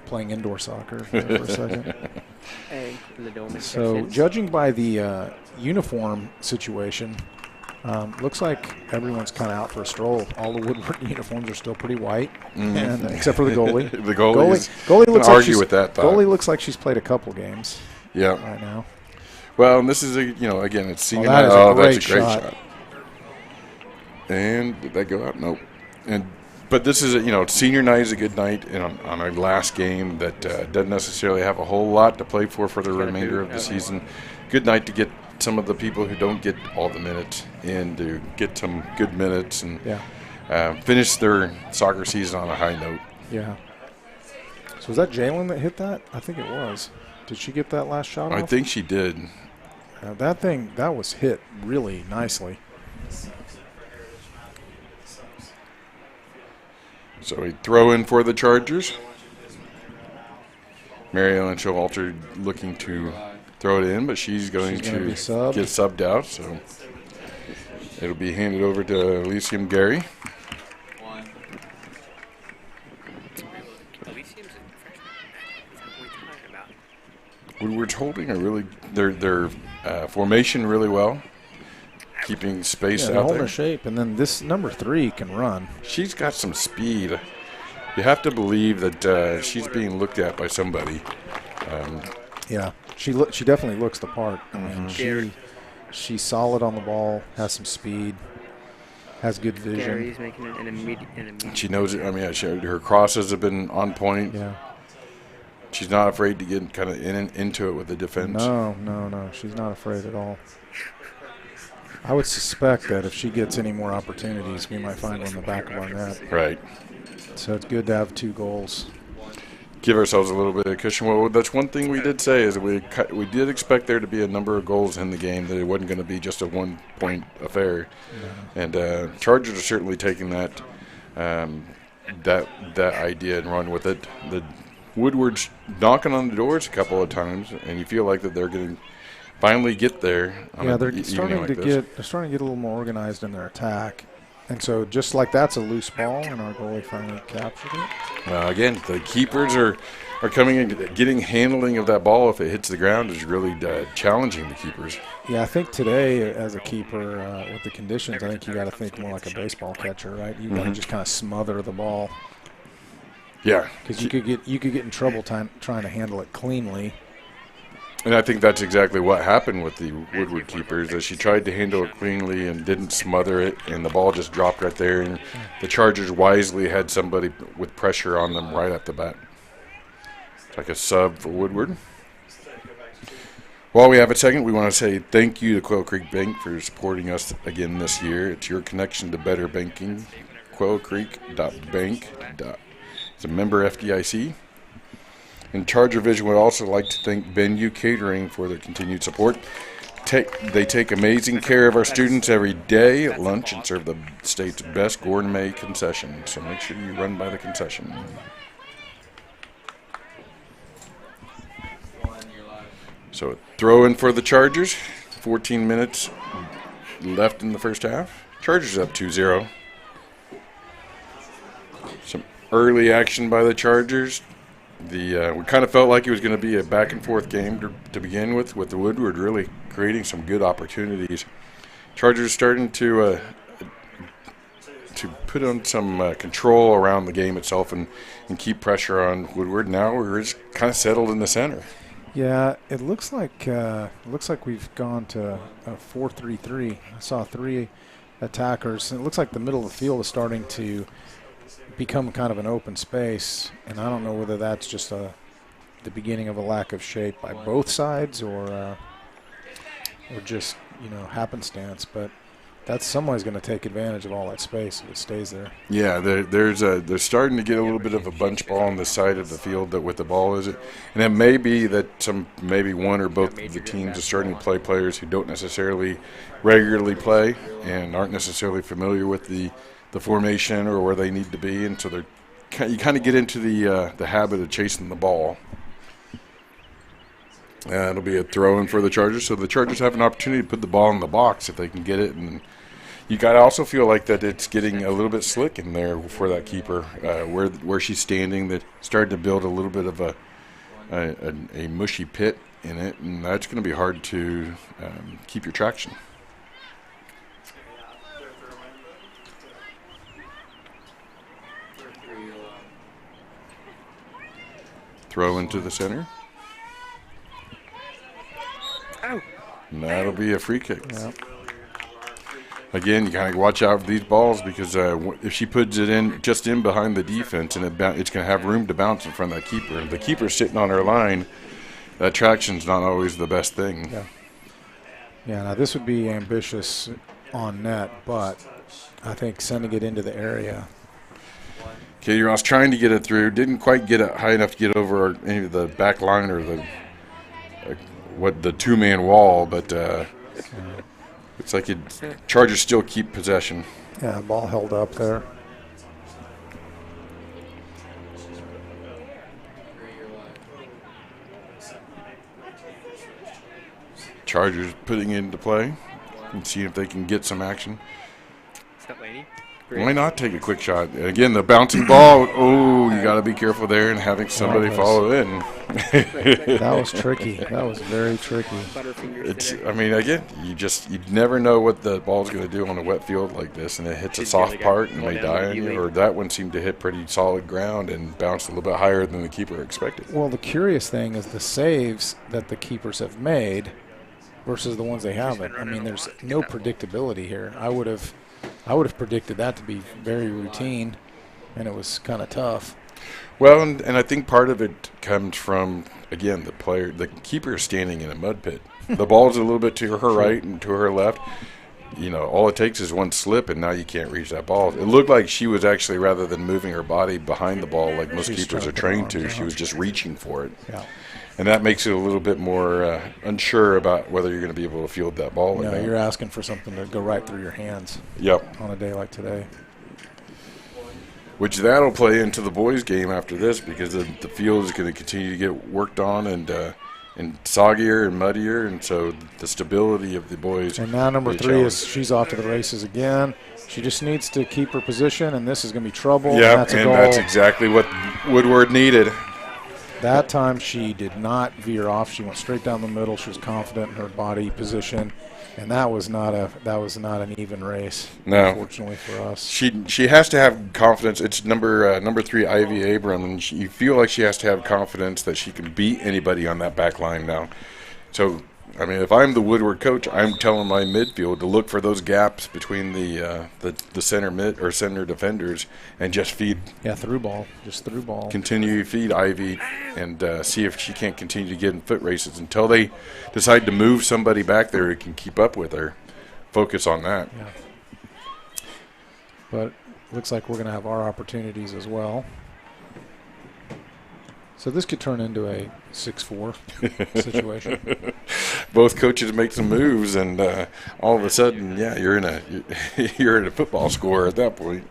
playing indoor soccer for a second. So judging by the uniform situation, looks like everyone's kind of out for a stroll. All the Woodward uniforms are still pretty white, and except for the goalie. The goalie looks like argue with that thought. Goalie looks like she's played a couple games. Yeah. Right now. Well, and this is again, it's senior night. That's a great shot. And did that go out? Nope. But this is senior night is a good night, and on our last game that doesn't necessarily have a whole lot to play for the remainder of the season. Good night to get some of the people who don't get all the minutes in to get some good minutes and finish their soccer season on a high note. Yeah. So was that Jalen that hit that? I think it was. Did she get that last shot off? I think she did. That was hit really nicely. So we throw in for the Chargers. Mary Ellen Showalter looking to throw it in, but she's going to get subbed out. So it'll be handed over to Elysium Gary. Woodward's holding their formation really well. Keeping space out there. Holding her shape, and then this number 3 can run. She's got some speed. You have to believe that she's being looked at by somebody. She definitely looks the part. I mean, she's solid on the ball, has some speed, has good vision. Gary's making an immediate. She knows it. I mean, her crosses have been on point. Yeah. She's not afraid to get kind of into it with the defense. No. She's not afraid at all. I would suspect that if she gets any more opportunities, we might find one in the back of our net. Right. So it's good to have 2 goals. Give ourselves a little bit of cushion. Well, that's one thing we did say is we did expect there to be a number of goals in the game, that it wasn't going to be just a 1-point affair. No. And Chargers are certainly taking that idea and run with it. The Woodward's knocking on the doors a couple of times, and you feel like that they're getting finally get there. Yeah, they're starting to get a little more organized in their attack. And so just like that's a loose ball, and our goalie finally captured it. Again, the keepers are coming in, getting handling of that ball if it hits the ground is really challenging the keepers. Yeah, I think today as a keeper with the conditions, I think you got to think more like a baseball catcher, right? You got to just kind of smother the ball. Yeah, because you could get in trouble trying to handle it cleanly. And I think that's exactly what happened with the Woodward keepers, that she tried to handle it cleanly and didn't smother it, and the ball just dropped right there. And the Chargers wisely had somebody with pressure on them right at the bat. It's like a sub for Woodward. While we have a second, we want to say thank you to Quail Creek Bank for supporting us again this year. It's your connection to better banking. QuailCreek.bank. It's a member FDIC. And Charger Vision would also like to thank Venue Catering for their continued support. They take amazing care of our students every day at lunch and serve the state's best gourmet concession. So make sure you run by the concession. So throw in for the Chargers. 14 minutes left in the first half. Chargers up 2-0. Some early action by the Chargers. We kind of felt like it was going to be a back-and-forth game to begin with the Woodward really creating some good opportunities. Chargers starting to put on some control around the game itself and keep pressure on Woodward. Now we're just kind of settled in the center. Yeah, it looks like we've gone to a 4-3-3. I saw 3 attackers. It looks like the middle of the field is starting to become kind of an open space, and I don't know whether that's just the beginning of a lack of shape by both sides or just happenstance. But that's somebody's going to take advantage of all that space if it stays there. Yeah, they're starting to get a little bit of a bunch ball on the side of the field that with the ball is it, and it may be that maybe one or both of the teams are starting to play players who don't necessarily regularly play and aren't necessarily familiar with the formation or where they need to be, and so you kind of get into the habit of chasing the ball. It'll be a throw-in for the Chargers, so the Chargers have an opportunity to put the ball in the box if they can get it, and you got to also feel like that it's getting a little bit slick in there for that keeper, where she's standing, that started to build a little bit of a mushy pit in it, and that's going to be hard to keep your traction. Throw into the center. Oh. And that'll be a free kick. Yep. Again, you kind of watch out for these balls because if she puts it in just in behind the defense, and it's going to have room to bounce in front of that keeper. If the keeper's sitting on her line, that traction's not always the best thing. Yeah. Yeah. Now this would be ambitious on net, but I think sending it into the area. Katie Ross trying to get it through, didn't quite get it high enough to get over any of the back line or the two-man wall, but it's like Chargers still keep possession. Yeah, ball held up there. Chargers putting it into play and see if they can get some action. That lady. Why not take a quick shot? And again, the bouncing ball. Oh, you got to be careful there and having somebody follow in. That was tricky. That was very tricky. Again, you never know what the ball's going to do on a wet field like this, and it hits a soft part and may die on you. Or that one seemed to hit pretty solid ground and bounced a little bit higher than the keeper expected. Well, the curious thing is the saves that the keepers have made versus the ones they haven't. I mean, there's no predictability here. I would have predicted that to be very routine, and it was kind of tough. Well, and I think part of it comes from, again, the keeper is standing in a mud pit. The ball's a little bit to her right and to her left. All it takes is one slip, and now you can't reach that ball. It looked like she was actually, rather than moving her body behind the ball like most keepers are trained to, she was just reaching for it. Yeah. And that makes it a little bit more unsure about whether you're going to be able to field that ball. You're asking for something to go right through your hands. Yep. On a day like today. Which that'll play into the boys' game after this, because the field is going to continue to get worked on and and soggier and muddier, and so the stability of the boys. And now number 3 she's off to the races again. She just needs to keep her position, and this is going to be trouble. Yeah, and that's exactly what Woodward needed. That time she did not veer off. She went straight down the middle. She was confident in her body position, and that was not an even race. No, unfortunately for us. She has to have confidence. It's number 3 Ivy Abram, and you feel like she has to have confidence that she can beat anybody on that back line now. So, I mean, if I'm the Woodward coach, I'm telling my midfield to look for those gaps between the center mid or center defenders and just feed. Yeah, through ball, just through ball. Continue to feed Ivy and see if she can't continue to get in foot races until they decide to move somebody back there who can keep up with her. Focus on that. Yeah. But looks like we're going to have our opportunities as well. So this could turn into a 6-4 situation. Both coaches make some moves, and all of a sudden, yeah, you're in a football score at that point.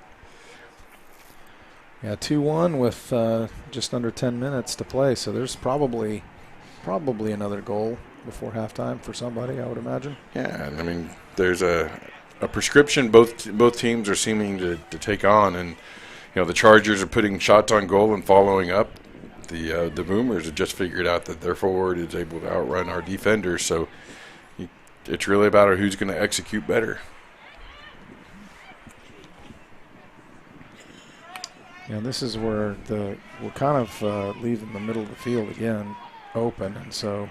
Yeah, 2-1 with just under 10 minutes to play. So there's probably another goal before halftime for somebody, I would imagine. Yeah, I mean, there's a prescription both teams are seeming to take on, and the Chargers are putting shots on goal and following up. The Boomers have just figured out that their forward is able to outrun our defenders, so it's really about who's going to execute better. Yeah, this is where we're kind of leaving the middle of the field again open, and so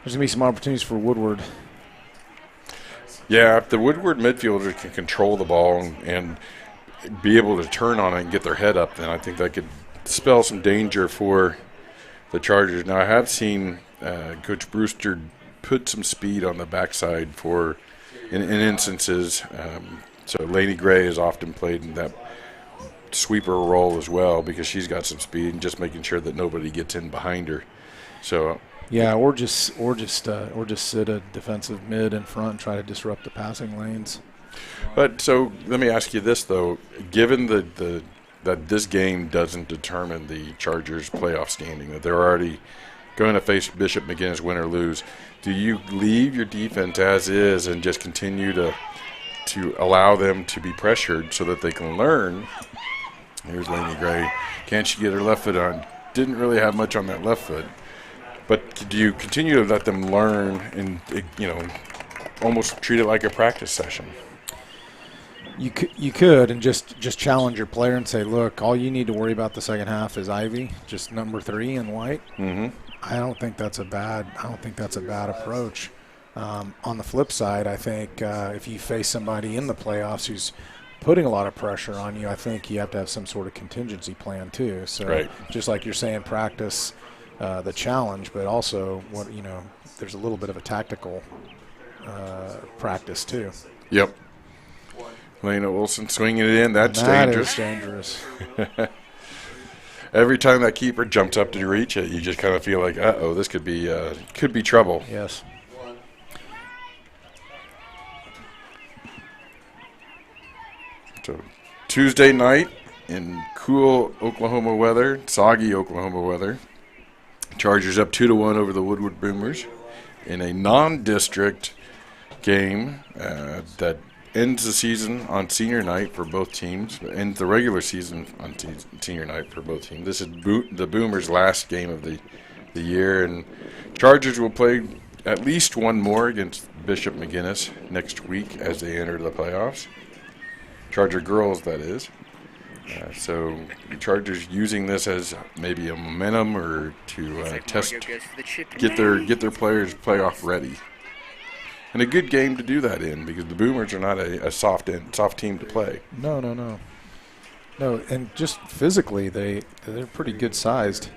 there's going to be some opportunities for Woodward. Yeah, if the Woodward midfielders can control the ball and be able to turn on it and get their head up, then I think that could spell some danger for the Chargers. Now, I have seen Coach Brewster put some speed on the backside in instances. So Lainey Gray has often played in that sweeper role as well because she's got some speed and just making sure that nobody gets in behind her. So yeah, or just sit a defensive mid in front and try to disrupt the passing lanes. But so let me ask you this though: given that this game doesn't determine the Chargers' playoff standing, that they're already going to face Bishop McGinnis, win or lose, do you leave your defense as is and just continue to allow them to be pressured so that they can learn? Here's Lainey Gray. Can't she get her left foot on? Didn't really have much on that left foot. But do you continue to let them learn and, almost treat it like a practice session? You could and just challenge your player and say, look, all you need to worry about the second half is Ivy, just number 3 in white. Mm-hmm. I don't think that's a bad approach. On the flip side, I think if you face somebody in the playoffs who's putting a lot of pressure on you, I think you have to have some sort of contingency plan too. So right. Just like you're saying, practice the challenge, but also there's a little bit of a tactical practice too. Yep. Lena Wilson swinging it in. That's dangerous. That is dangerous. Every time that keeper jumps up to reach it, you just kind of feel like, uh-oh, this could be trouble. Yes. So Tuesday night in cool Oklahoma weather, soggy Oklahoma weather. Chargers up 2-1 over the Woodward Boomers in a non-district game that ends the season on senior night for both teams, ends the regular season on senior night for both teams. This is the Boomers' last game of the year, and Chargers will play at least one more against Bishop McGinnis next week as they enter the playoffs. Charger girls, that is. So the Chargers using this as maybe a momentum or to get their players playoff ready. And a good game to do that in because the Boomers are not a soft team to play. No, and just physically they're pretty good sized,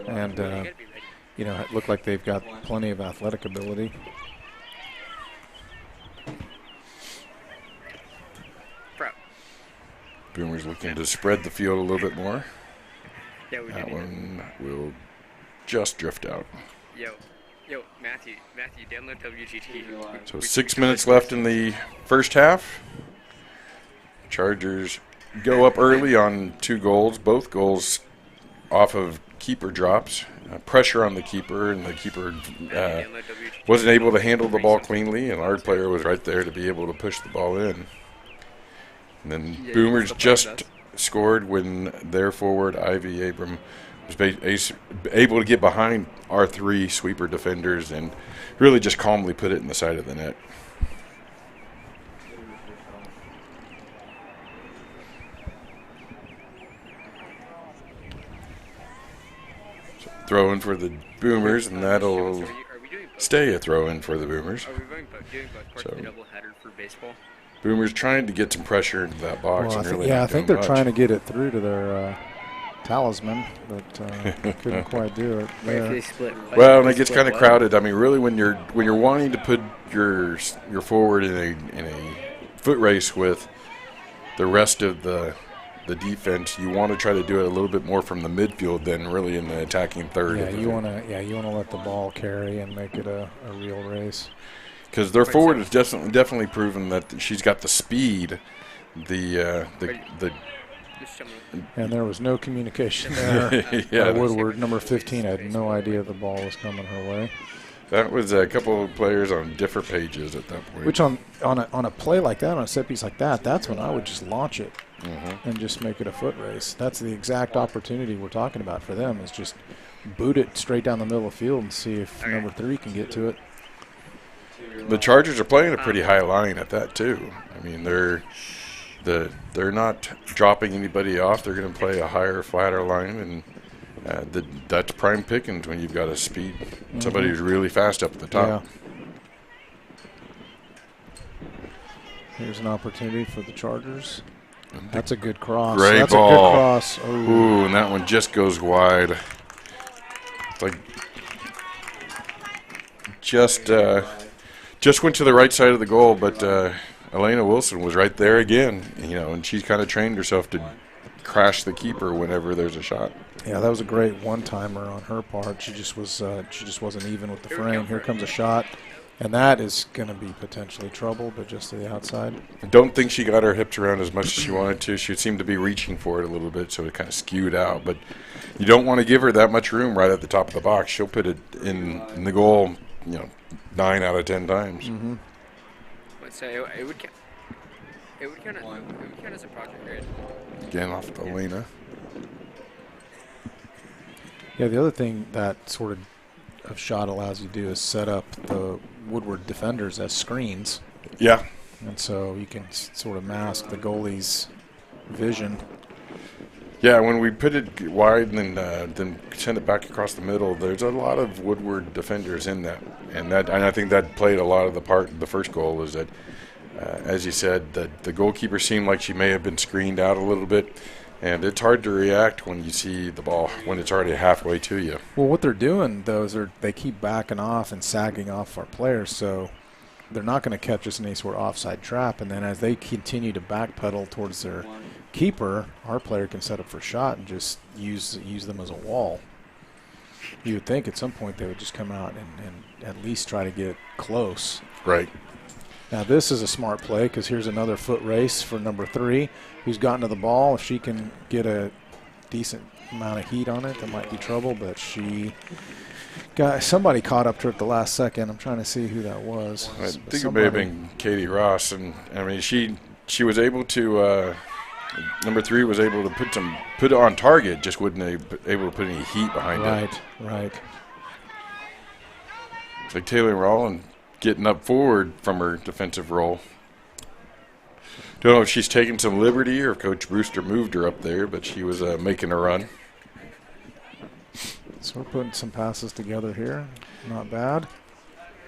and it looked like they've got plenty of athletic ability. Boomers looking to spread the field a little bit more. That one will just drift out. Yo, Matthew, download WGT. So 6 minutes left in the first half. Chargers go up early on 2 goals, both goals off of keeper drops. pressure on the keeper, and the keeper wasn't able to handle the ball cleanly, and our player was right there to be able to push the ball in. And then Boomers just scored when their forward, Ivy Abram, was able to get behind our 3 sweeper defenders and really just calmly put it in the side of the net. Throw in for the Boomers, and that'll stay a throw in for the Boomers. Are we doing both the double header for baseball? Boomers trying to get some pressure into that box. Well, and really I think they're much. trying to get it through to their talisman, but couldn't quite do it. Well, and it gets kind of crowded. I mean, really, when you're wanting to put your forward in a foot race with the rest of the defense, you want to try to do it a little bit more from the midfield than really in the attacking third. Yeah, you want to let the ball carry and make it a real race. Because their forward has definitely proven that she's got the speed, the and there was no communication there. Yeah, Woodward, number 15, had no idea the ball was coming her way. That was a couple of players on different pages at that point. Which on a play like that, on a set piece like that, that's when I would just launch it and just make it a foot race. That's the exact opportunity we're talking about for them, is just boot it straight down the middle of the field and see if number 3 can get to it. The Chargers are playing a pretty high line at that too. I mean, they're not dropping anybody off. They're going to play a higher, flatter line, and that's prime pickings when you've got a speed, somebody who's really fast up at the top. Yeah. Here's an opportunity for the Chargers. That's a good cross. Great That's ball. a good cross. Ooh, and that one just goes wide. Like just went to the right side of the goal, but Elena Wilson was right there again, and she's kind of trained herself to crash the keeper whenever there's a shot. Yeah, that was a great one-timer on her part. She just wasn't even with the frame. Here comes a shot, and that is going to be potentially trouble, but just to the outside. I don't think she got her hips around as much as she wanted to. She seemed to be reaching for it a little bit, so it kind of skewed out. But you don't want to give her that much room right at the top of the box. She'll put it in the goal, 9 out of 10 times. Mm-hmm. So it would count as a project, right? Again, off of Elena. Yeah, the other thing that sort of shot allows you to do is set up the Woodward defenders as screens. Yeah. And so you can sort of mask the goalie's vision. Yeah, when we put it wide and then send it back across the middle, there's a lot of Woodward defenders in that, and I think that played a lot of the part in the first goal. Is that, as you said, that the goalkeeper seemed like she may have been screened out a little bit, and it's hard to react when you see the ball when it's already halfway to you. Well, what they're doing though is they keep backing off and sagging off our players, so they're not going to catch us in any sort of offside trap. And then as they continue to backpedal towards their keeper, our player can set up for a shot and just use them as a wall. You would think at some point they would just come out and at least try to get close. Right. Now this is a smart play because here's another foot race for number 3 who's gotten to the ball. If she can get a decent amount of heat on it, that might be trouble, but somebody caught up to her at the last second. I'm trying to see who that was. I think it may have been Katie Ross, and I mean she was able to number 3 was able to put it on target, just wasn't able to put any heat behind it. Right. It's like Taylor Rowland getting up forward from her defensive role. Don't know if she's taking some liberty or if Coach Brewster moved her up there, but she was making a run. So we're putting some passes together here. Not bad.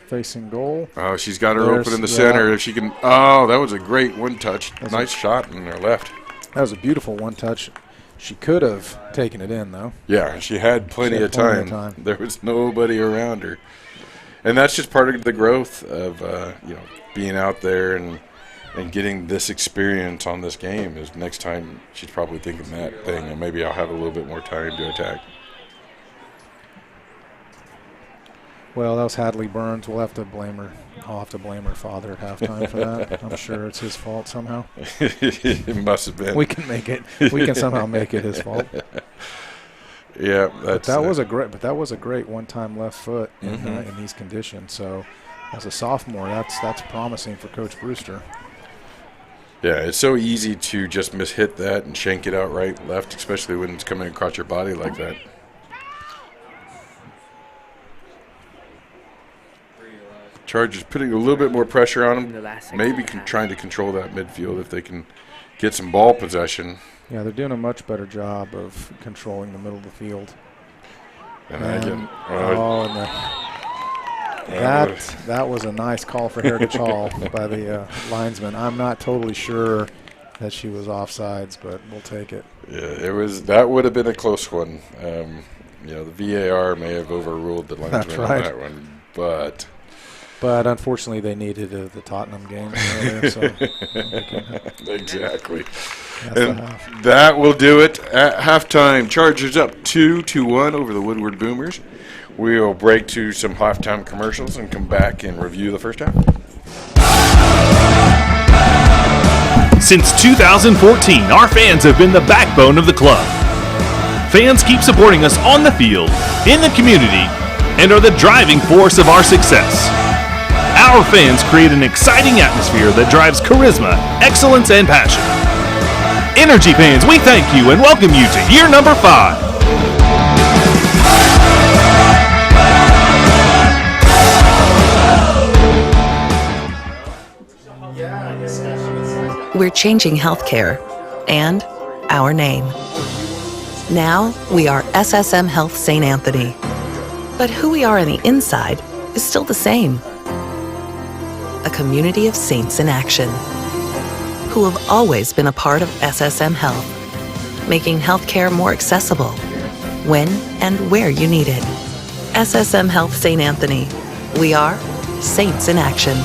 Facing goal. Oh, she's got her open in the center. If she can. Oh, that was a great one touch. Nice shot in her left. That was a beautiful one touch. She could have taken it in, though. Yeah, she had plenty of time. There was nobody around her. And that's just part of the growth of being out there and getting this experience on this game. Is next time she's probably thinking that thing, and maybe I'll have a little bit more time to attack. Well, that was Hadley Burns. We'll have to blame her. I'll have to blame her father at halftime for that. I'm sure it's his fault somehow. It must have been. We can make it. We can somehow make it his fault. Yeah, that was a great one-time left foot in these conditions. So, as a sophomore, that's promising for Coach Brewster. Yeah, it's so easy to just mishit that and shank it out right, left, especially when it's coming across your body like that. Chargers putting a little bit more pressure on them, maybe trying to control that midfield if they can get some ball possession. Yeah, they're doing a much better job of controlling the middle of the field. That was a nice call for Heritage Hall by the linesman. I'm not totally sure that she was offsides, but we'll take it. Yeah, that would have been a close one. The VAR may have overruled the linesman on that one, but unfortunately they needed the Tottenham game earlier, so exactly. And that will do it at halftime. Chargers up 2-1 over the Woodward Boomers. We'll break to some halftime commercials and come back and review the first half. Since 2014, our fans have been the backbone of the club. Fans keep supporting us on the field, in the community, and are the driving force of our success. Our fans create an exciting atmosphere that drives charisma, excellence, and passion. Energy fans, we thank you and welcome you to year number 5. We're changing healthcare and our name. Now we are SSM Health St. Anthony. But who we are on the inside is still the same. A community of saints in action who have always been a part of SSM Health, making healthcare more accessible when and where you need it. SSM Health St. Anthony. We are saints in action.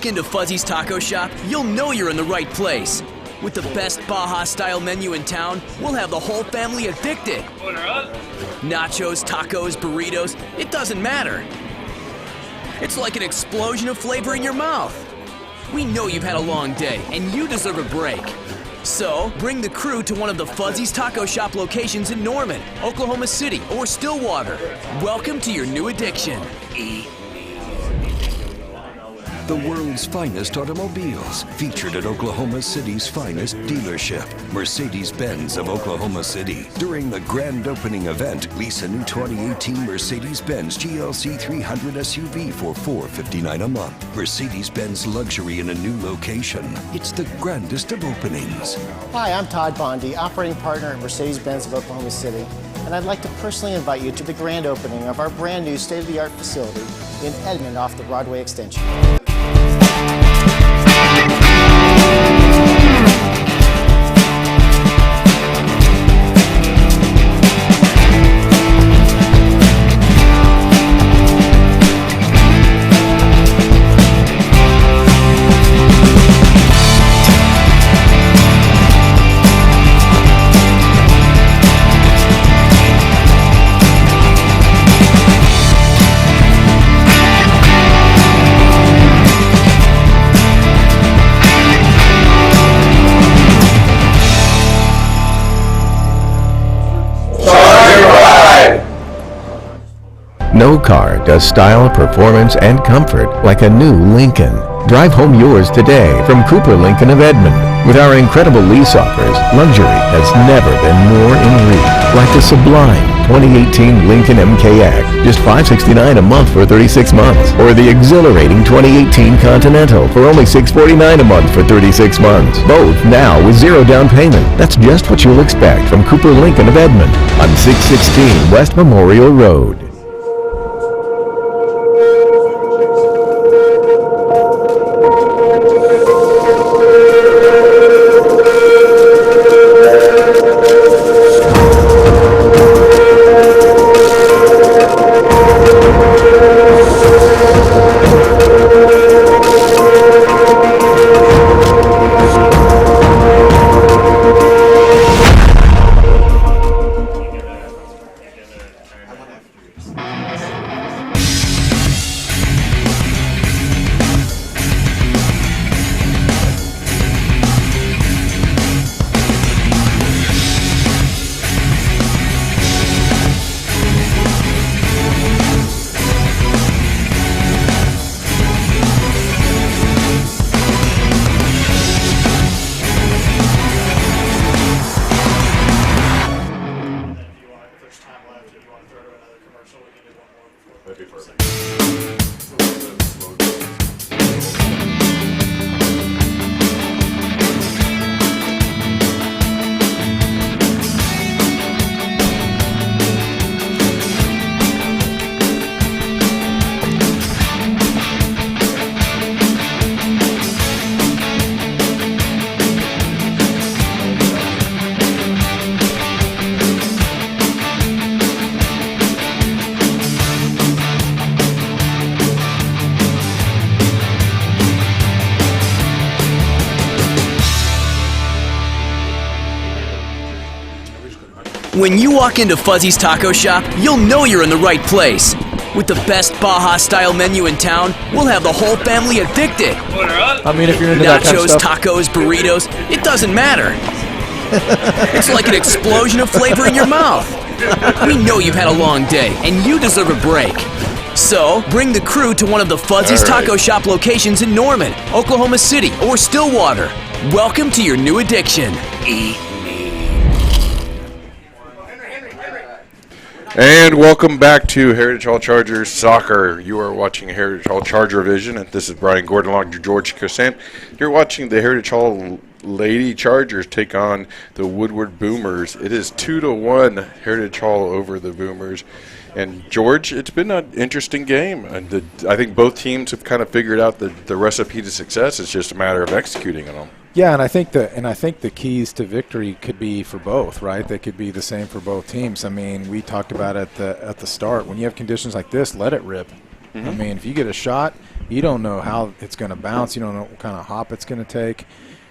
Into Fuzzy's Taco Shop, you'll know you're in the right place. With the best Baja-style menu in town, we'll have the whole family addicted. Nachos, tacos, burritos, it doesn't matter. It's like an explosion of flavor in your mouth. We know you've had a long day, and you deserve a break. So, bring the crew to one of the Fuzzy's Taco Shop locations in Norman, Oklahoma City, or Stillwater. Welcome to your new addiction. The world's finest automobiles, featured at Oklahoma City's finest dealership, Mercedes-Benz of Oklahoma City. During the grand opening event, lease a new 2018 Mercedes-Benz GLC 300 SUV for $459 a month. Mercedes-Benz luxury in a new location. It's the grandest of openings. Hi, I'm Todd Bondy, operating partner at Mercedes-Benz of Oklahoma City, and I'd like to personally invite you to the grand opening of our brand new state-of-the-art facility in Edmond off the Broadway extension. No car does style, performance, and comfort like a new Lincoln. Drive home yours today from Cooper Lincoln of Edmond. With our incredible lease offers, luxury has never been more in reach. Like the sublime 2018 Lincoln MKX, just $569 a month for 36 months. Or the exhilarating 2018 Continental for only $649 a month for 36 months. Both now with zero down payment. That's just what you'll expect from Cooper Lincoln of Edmond on 616 West Memorial Road. When you walk into Fuzzy's Taco Shop, you'll know you're in the right place. With the best Baja-style menu in town, we'll have the whole family addicted. I mean, if you're into that kind of Nachos, stuff. tacos, burritos, it doesn't matter. It's like an explosion of flavor in your mouth. We know you've had a long day, and you deserve a break. So, bring the crew to one of the Fuzzy's Taco Shop locations in Norman, Oklahoma City, or Stillwater. Welcome to your new addiction. And welcome back to Heritage Hall Chargers Soccer. You are watching Heritage Hall Charger Vision, and this is Brian Gordon along with George Cossant. You're watching the Heritage Hall Lady Chargers take on the Woodward Boomers. It is 2-1 Heritage Hall over the Boomers. And George, it's been an interesting game. And I think both teams have kind of figured out the recipe to success. It's just a matter of executing on them. Yeah, and I think the keys to victory could be for both, right? They could be the same for both teams. I mean, we talked about it at the start. When you have conditions like this, let it rip. I mean, if you get a shot, you don't know how it's going to bounce. You don't know what kind of hop it's going to take.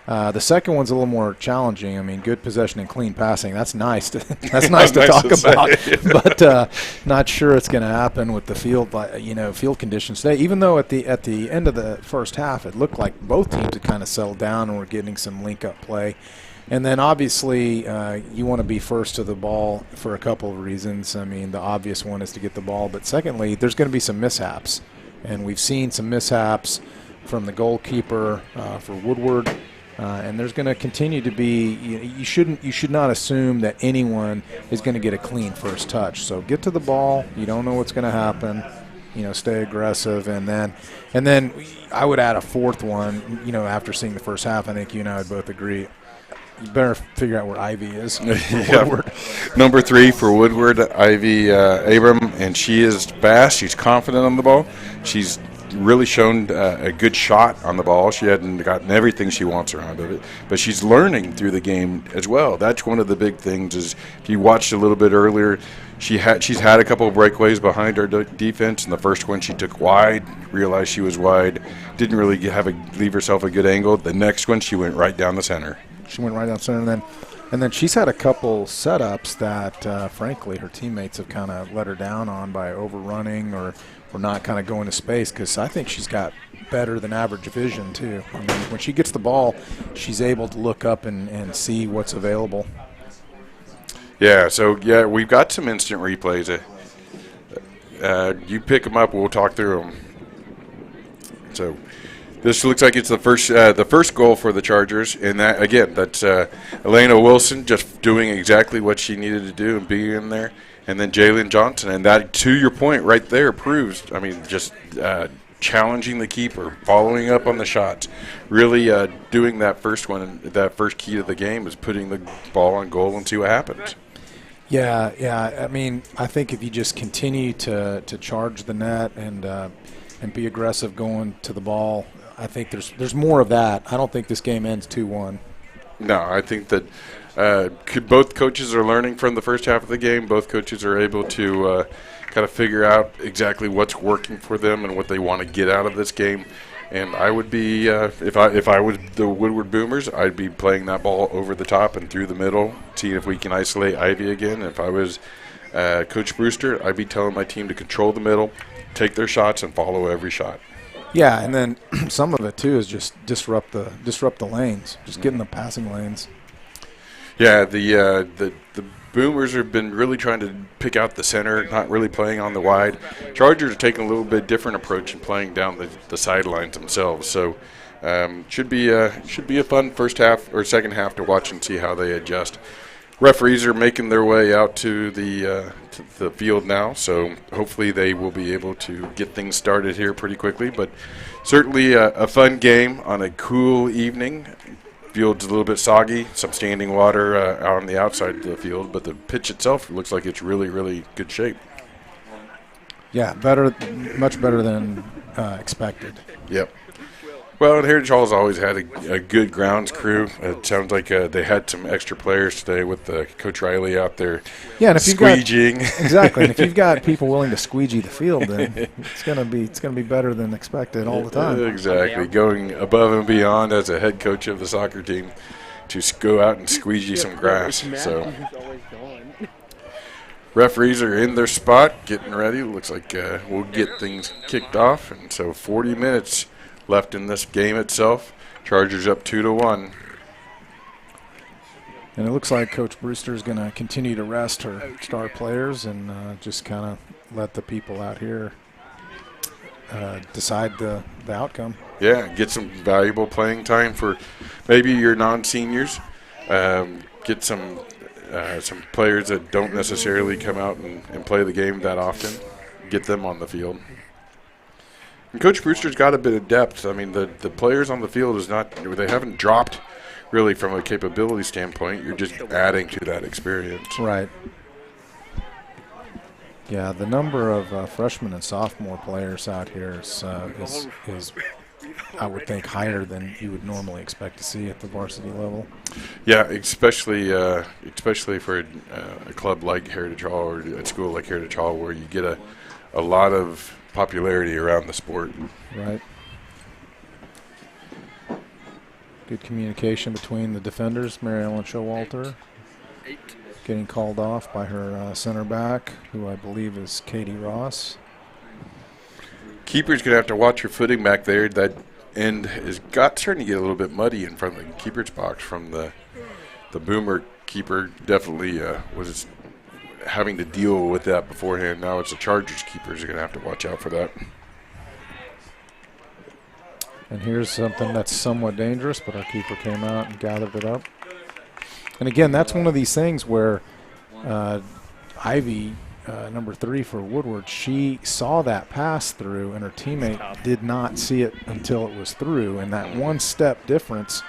The second one's a little more challenging. I mean, good possession and clean passing. That's nice. That's nice to talk about. But not sure it's going to happen with the field conditions today. Even though at the end of the first half, it looked like both teams had kind of settled down and were getting some link-up play. And then obviously you want to be first to the ball for a couple of reasons. I mean, the obvious one is to get the ball. But secondly, there's going to be some mishaps. And we've seen some mishaps from the goalkeeper for Woodward. And there's going to continue to be. You should not assume that anyone is going to get a clean first touch. So get to the ball. You don't know what's going to happen. Stay aggressive, and then I would add a fourth one. After seeing the first half, I think you and I would both agree. You better figure out where Ivy is. Woodward. Number 3 for Woodward, Ivy Abram, and she is fast. She's confident on the ball. She's really shown a good shot on the ball. She hadn't gotten everything she wants around of it, but she's learning through the game as well. That's one of the big things. Is if you watched a little bit earlier, she's had a couple of breakaways behind her defense, and the first one she took wide, realized she was wide, didn't really leave herself a good angle. The next one she went right down the center. She went right down center, and then she's had a couple setups that, frankly, her teammates have kind of let her down on by overrunning or not kind of going to space, because I think she's got better than average vision, too. I mean, when she gets the ball, she's able to look up and see what's available. Yeah, we've got some instant replays. You pick them up, we'll talk through them. So this looks like it's the first goal for the Chargers, and that's Elena Wilson just doing exactly what she needed to do and being in there. and then Jalen Johnson. And that, to your point right there, proves, I mean, just challenging the keeper, following up on the shots, really doing that first one, that first key to the game is putting the ball on goal and see what happens. Yeah. I mean, I think if you just continue to charge the net and be aggressive going to the ball, I think there's more of that. I don't think this game ends 2-1. No, I think that both coaches are learning from the first half of the game. Both coaches are able to kind of figure out exactly what's working for them and what they want to get out of this game. And I would be, if I was the Woodward Boomers, I'd be playing that ball over the top and through the middle, seeing if we can isolate Ivy again. If I was Coach Brewster, I'd be telling my team to control the middle, take their shots, and follow every shot. Yeah, and then some of it too is just disrupt the lanes, just get in the passing lanes. Yeah, the Boomers have been really trying to pick out the center, not really playing on the wide. Chargers are taking a little bit different approach and playing down the sidelines themselves. So should be a fun first half or second half to watch and see how they adjust. Referees are making their way out to the field now, so hopefully they will be able to get things started here pretty quickly. But certainly a fun game on a cool evening. Field's a little bit soggy, some standing water out on the outside of the field, but the pitch itself looks like it's really, really good shape. Yeah, much better than expected. Yep. Well, and Heritage Hall's always had a good grounds crew. It sounds like they had some extra players today with Coach Riley out there squeegeeing. Exactly, and if you've got people willing to squeegee the field, then it's gonna be better than expected all the time. Exactly, going above and beyond as a head coach of the soccer team to go out and squeegee some grass. So referees are in their spot, getting ready. Looks like we'll get things kicked off, and so 40 minutes left in this game itself. Chargers up 2-1. And it looks like Coach Brewster is going to continue to rest her star players and just kind of let the people out here decide the outcome. Yeah, get some valuable playing time for maybe your non-seniors. Get some players that don't necessarily come out and play the game that often. Get them on the field. And Coach Brewster's got a bit of depth. I mean, the players on the field they haven't dropped really from a capability standpoint. You're just adding to that experience. Right. Yeah, the number of freshman and sophomore players out here is I would think higher than you would normally expect to see at the varsity level. Yeah, especially for a club like Heritage Hall or a school like Heritage Hall, where you get a lot of popularity around the sport. Right. Good communication between the defenders, Mary Ellen Showalter, getting called off by her center back, who I believe is Katie Ross. Keeper's going to have to watch her footing back there. That end is starting to get a little bit muddy in front of the keeper's box from the Boomer keeper. Definitely was having to deal with that beforehand. Now it's the Chargers keepers are going to have to watch out for that. And here's something that's somewhat dangerous, but our keeper came out and gathered it up. And again, that's one of these things where Ivy, number 3 for Woodward, she saw that pass through, and her teammate did not see it until it was through. And that one-step difference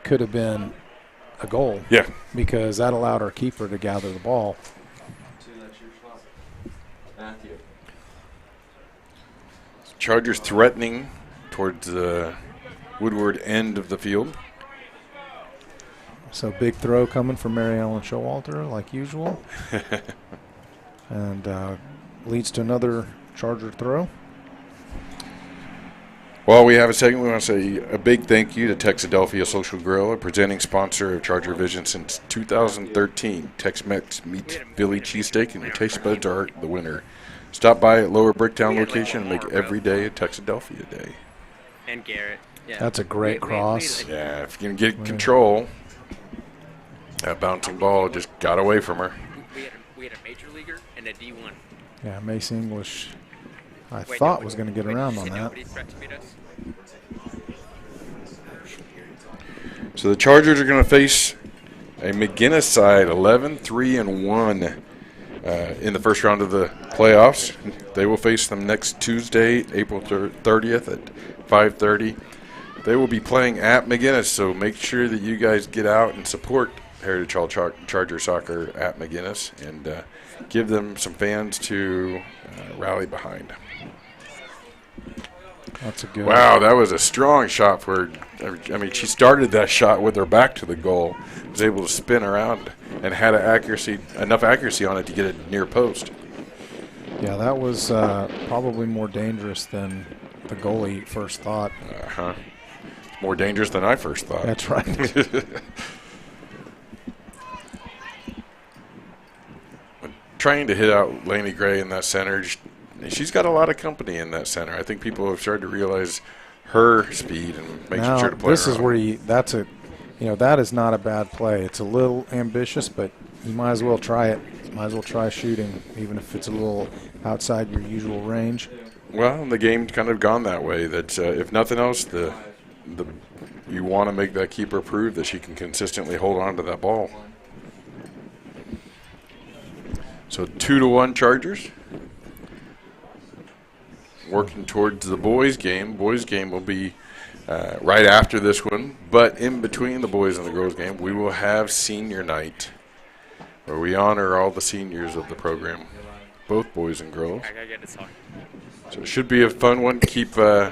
could have been a goal. Yeah. Because that allowed our keeper to gather the ball. Chargers threatening towards the Woodward end of the field. So big throw coming from Mary Ellen Showalter, like usual. And leads to another Charger throw. While we have a second, we want to say a big thank you to Texadelphia Social Grill, a presenting sponsor of Charger Vision since 2013. Tex-Mex meets Philly cheesesteak, and your taste buds are the winner. Stop by at Lower Bricktown location and make every day a Texadelphia day. And Garrett. Yeah. That's a great cross. Yeah, if you can get control, that bouncing ball just got away from her. We had a major leaguer and a D1. Yeah, Mace English, I thought was going to get around on that. So the Chargers are going to face a McGinnis side, 11-3-1. in the first round of the playoffs. They will face them next Tuesday, April 30th at 5:30. They will be playing at McGinnis, so make sure that you guys get out and support Heritage Hall Charger Soccer at McGinnis and give them some fans to rally behind. That's a good. Wow, that was a strong shot for. I mean, she started that shot with her back to the goal, was able to spin around, and had enough accuracy on it to get it near post. Yeah, that was probably more dangerous than the goalie first thought. More dangerous than I first thought. That's right. Trying to hit out Lainey Gray in that center. She's got a lot of company in that center. I think people have started to realize her speed and making sure to play. This is where that is not a bad play. It's a little ambitious, but you might as well try it. You might as well try shooting, even if it's a little outside your usual range. Well, the game's kind of gone that way. That if nothing else, you want to make that keeper prove that she can consistently hold on to that ball. So 2-1 Chargers. Working towards the boys' game. Boys' game will be right after this one, but in between the boys and the girls' game, we will have senior night, where we honor all the seniors of the program, both boys and girls. So it should be a fun one.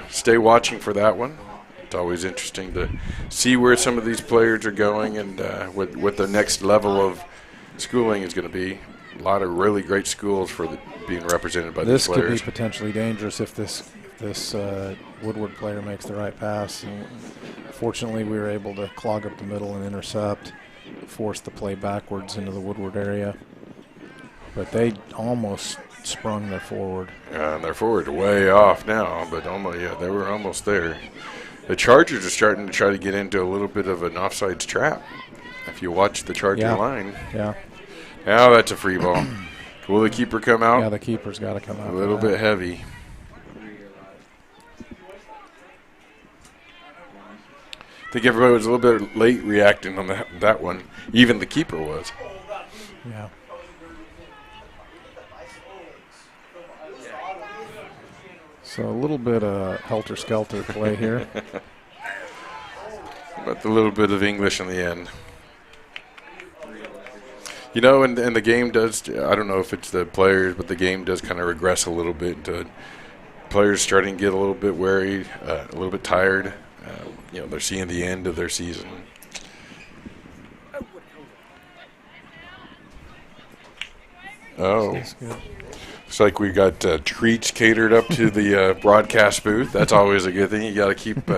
Stay watching for that one. It's always interesting to see where some of these players are going and what the next level of schooling is going to be. A lot of really great schools being represented by these players. This could be potentially dangerous if this Woodward player makes the right pass. And fortunately, we were able to clog up the middle and intercept, force the play backwards into the Woodward area. But they almost sprung their forward. Yeah, and their forward way off now, but they were almost there. The Chargers are starting to try to get into a little bit of an offsides trap. If you watch the Charger line. Yeah. Now that's a free ball. Will the keeper come out? Yeah, the keeper's got to come out. A little bit heavy. I think everybody was a little bit late reacting on that one. Even the keeper was. Yeah. So a little bit of helter-skelter play here. But a little bit of English in the end. You know, and the game does, I don't know if it's the players, but the game does kind of regress a little bit into players starting to get a little bit wary, a little bit tired. They're seeing the end of their season. Oh. Looks like we got treats catered up to the broadcast booth. That's always a good thing. You got to keep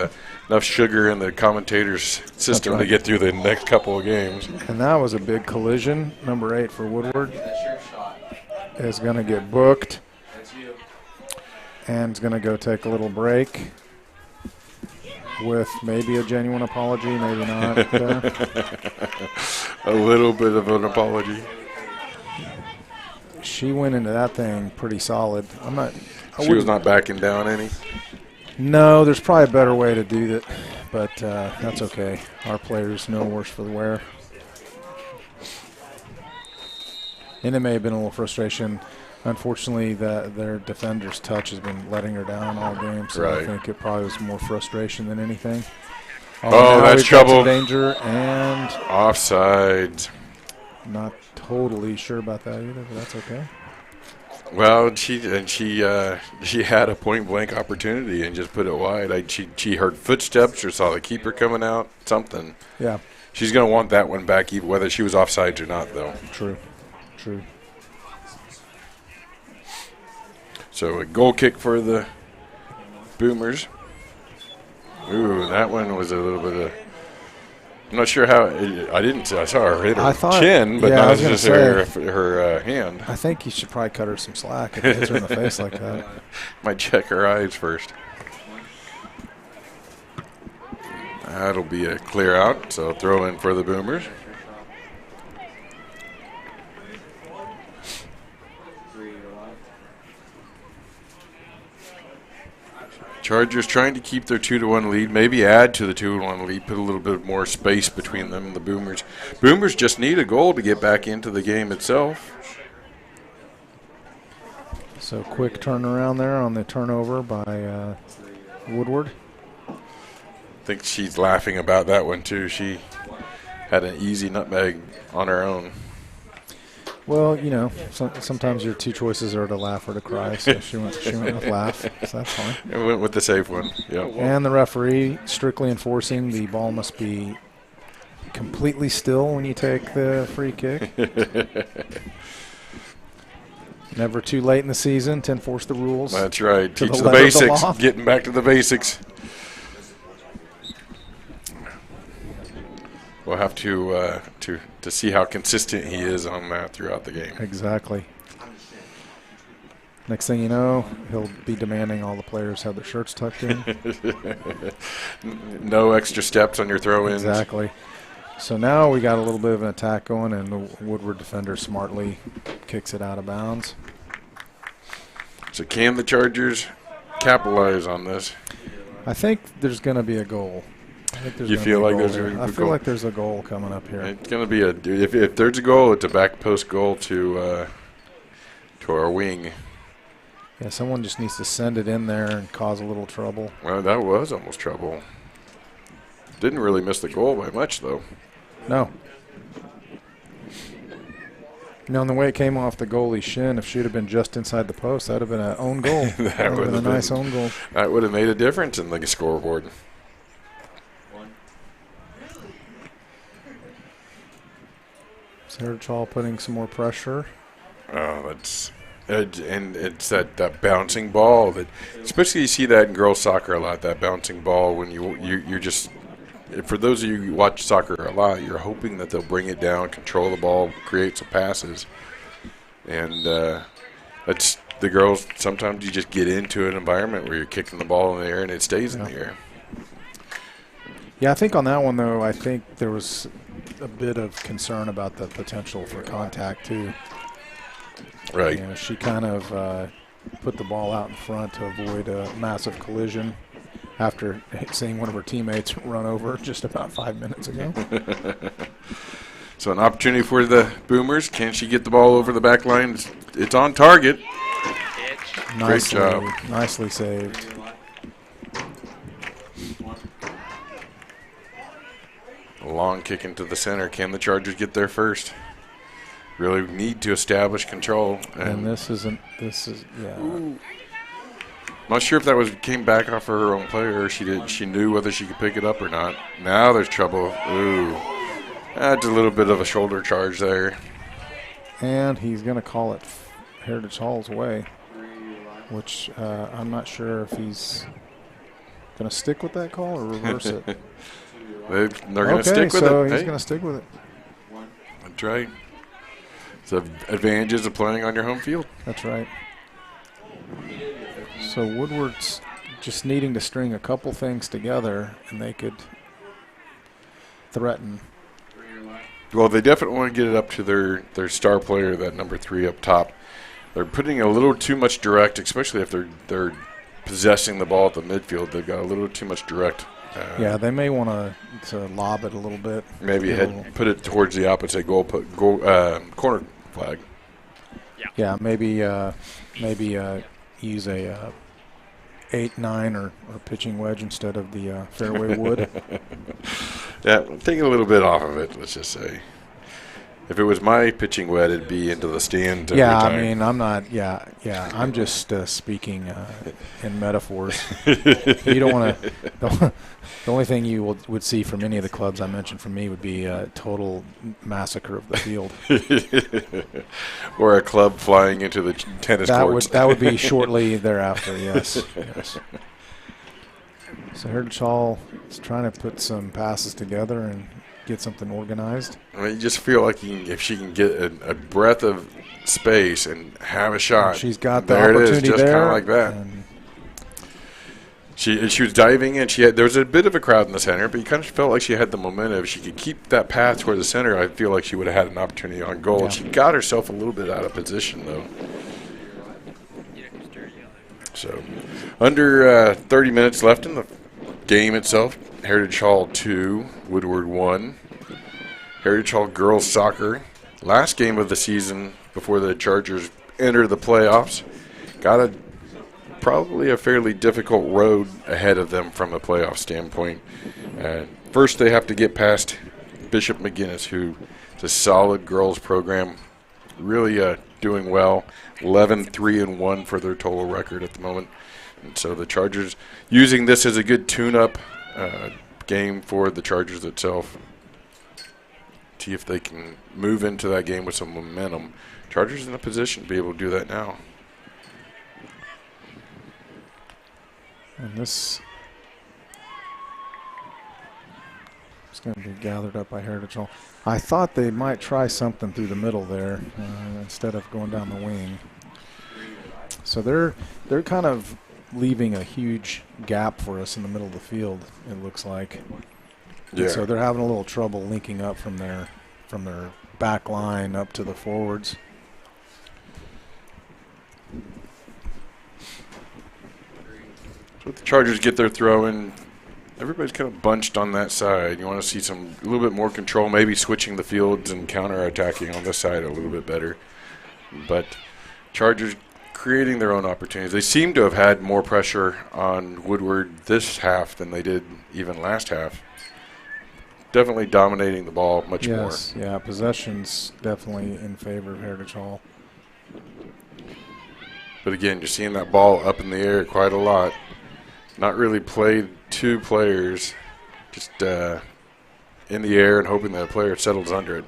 enough sugar in the commentator's system to get through the next couple of games. And that was a big collision. Number 8 for Woodward is going to get booked. And is going to go take a little break with maybe a genuine apology, maybe not. A little bit of an apology. She went into that thing pretty solid. She was not backing down any? No, there's probably a better way to do that, but that's okay. Our players know worse for the wear. And it may have been a little frustration. Unfortunately, their defender's touch has been letting her down all game, so I think it probably was more frustration than anything. That's trouble. Danger and offside. Not totally sure about that either, but that's okay. Well, she had a point blank opportunity and just put it wide. She heard footsteps or saw the keeper coming out. Something. Yeah. She's going to want that one back, even whether she was offsides or not, though. True. So a goal kick for the Boomers. Ooh, that one was a little bit of. I'm not sure how. I saw her hit her chin, but not just her hand. I think you should probably cut her some slack if it hits her in the face like that. Might check her eyes first. That'll be a clear out, so throw in for the Boomers. Chargers trying to keep their 2-1 lead, maybe add to the 2-1 lead, put a little bit more space between them and the Boomers. Boomers just need a goal to get back into the game itself. So quick turnaround there on the turnover by Woodward. I think she's laughing about that one too. She had an easy nutmeg on her own. Well, you know, sometimes your two choices are to laugh or to cry, so she went with laugh, so that's fine. It went with the safe one, yeah. And the referee strictly enforcing the ball must be completely still when you take the free kick. Never too late in the season to enforce the rules. That's right. Teach the basics. Getting back to the basics. We'll have to see how consistent he is on that throughout the game. Exactly. Next thing you know, he'll be demanding all the players have their shirts tucked in. No extra steps on your throw-ins. Exactly. So now we got a little bit of an attack going, and the Woodward defender smartly kicks it out of bounds. So can the Chargers capitalize on this? I think there's going to be a goal. You feel like there's a goal? I feel like there's a goal coming up here. It's going to be if there's a goal, it's a back post goal to our wing. Yeah, someone just needs to send it in there and cause a little trouble. Well, that was almost trouble. Didn't really miss the goal by much, though. No. And the way it came off the goalie's shin, if she'd have been just inside the post, that would have been an own goal. that would have been a nice own goal. That would have made a difference in the scoreboard. Heritage Hall putting some more pressure. Oh, and it's that bouncing ball that, especially you see that in girls soccer a lot. That bouncing ball when you're just, for those of you who watch soccer a lot, you're hoping that they'll bring it down, control the ball, create some passes, and that's the girls. Sometimes you just get into an environment where you're kicking the ball in the air and it stays in the air. Yeah, I think on that one though, I think there was a bit of concern about the potential for contact too. Right. You know, she kind of put the ball out in front to avoid a massive collision after seeing one of her teammates run over just about 5 minutes ago. So an opportunity for the Boomers. Can she get the ball over the back line? It's on target. Great job. Nicely saved. A long kick into the center. Can the Chargers get there first? Really need to establish control. And this is, yeah. Ooh. Not sure if that came back off of her own play or she knew whether she could pick it up or not. Now there's trouble. Ooh. That's a little bit of a shoulder charge there. And he's going to call it Heritage Hall's way, which I'm not sure if he's going to stick with that call or reverse it. They're going to stick with it. So he's going to stick with it. That's right. It's the advantages of playing on your home field. That's right. So Woodward's just needing to string a couple things together, and they could threaten. Well, they definitely want to get it up to their star player, that number 3 up top. They're putting a little too much direct, especially if they're possessing the ball at the midfield. They've got a little too much direct. Yeah, they may want to lob it a little bit. Maybe put it towards the opposite goal, corner flag. Yeah, maybe use a 8-9 or pitching wedge instead of the fairway wood. Yeah, take a little bit off of it, let's just say. If it was my pitching wedge, it'd be into the stand. Yeah, I mean, I'm not. Yeah. I'm just speaking in metaphors. You don't want to. The only thing you would see from any of the clubs I mentioned from me would be a total massacre of the field, or a club flying into the tennis courts. That would be shortly thereafter. Yes. So Heritage Hall is trying to put some passes together and get something organized. I mean, you just feel like if she can get a breath of space and have a shot. And she's got the opportunity it is, just kind of like that. She was diving in. There was a bit of a crowd in the center, but you kind of felt like she had the momentum. If she could keep that path toward the center, I feel like she would have had an opportunity on goal. Yeah. She got herself a little bit out of position, though. So, under 30 minutes left in the game itself. Heritage Hall 2, Woodward 1. Heritage Hall girls soccer. Last game of the season before the Chargers enter the playoffs. got probably a fairly difficult road ahead of them from a playoff standpoint. First, they have to get past Bishop McGuinness, who is a solid girls program, really doing well. 11-3-1 for their total record at the moment. And so the Chargers using this as a good tune-up game for the Chargers itself. See if they can move into that game with some momentum. Chargers in a position to be able to do that now. And this is going to be gathered up by Heritage Hall. I thought they might try something through the middle there instead of going down the wing. So they're kind of leaving a huge gap for us in the middle of the field, it looks like. Yeah. And so they're having a little trouble linking up from their back line up to the forwards. So the Chargers get their throw in. Everybody's kind of bunched on that side. You want to see a little bit more control, maybe switching the fields and counter-attacking on this side a little bit better. But Chargers creating their own opportunities. They seem to have had more pressure on Woodward this half than they did even last half. Definitely dominating the ball much more. Yes, yeah, possession's definitely in favor of Heritage Hall. But again, you're seeing that ball up in the air quite a lot. Not really played two players, just in the air and hoping that a player settles under it.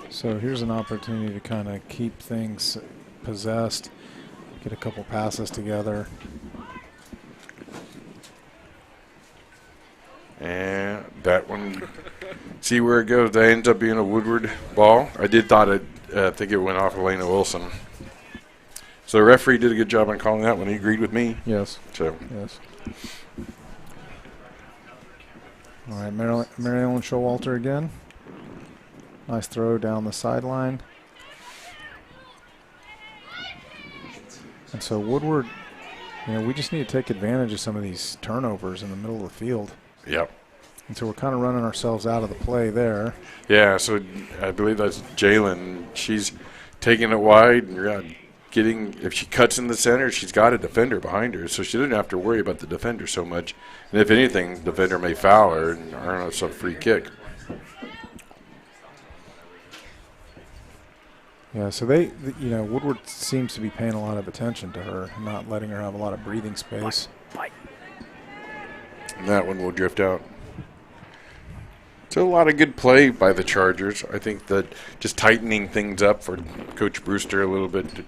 So here's an opportunity to kind of keep things possessed, get a couple passes together. And that one, see where it goes. That ends up being a Woodward ball. I think it went off Elena Wilson. So the referee did a good job on calling that one. He agreed with me. Yes. So. Yes. All right, Mary Ellen Showalter again. Nice throw down the sideline. And so Woodward, we just need to take advantage of some of these turnovers in the middle of the field. Yep. And so we're kind of running ourselves out of the play there. Yeah, so I believe that's Jalen. She's taking it wide and if she cuts in the center, she's got a defender behind her, so she didn't have to worry about the defender so much. And if anything, the defender may foul her and earn us a free kick. Yeah, so Woodward seems to be paying a lot of attention to her, not letting her have a lot of breathing space. And that one will drift out. So a lot of good play by the Chargers. I think that just tightening things up for Coach Brewster a little bit to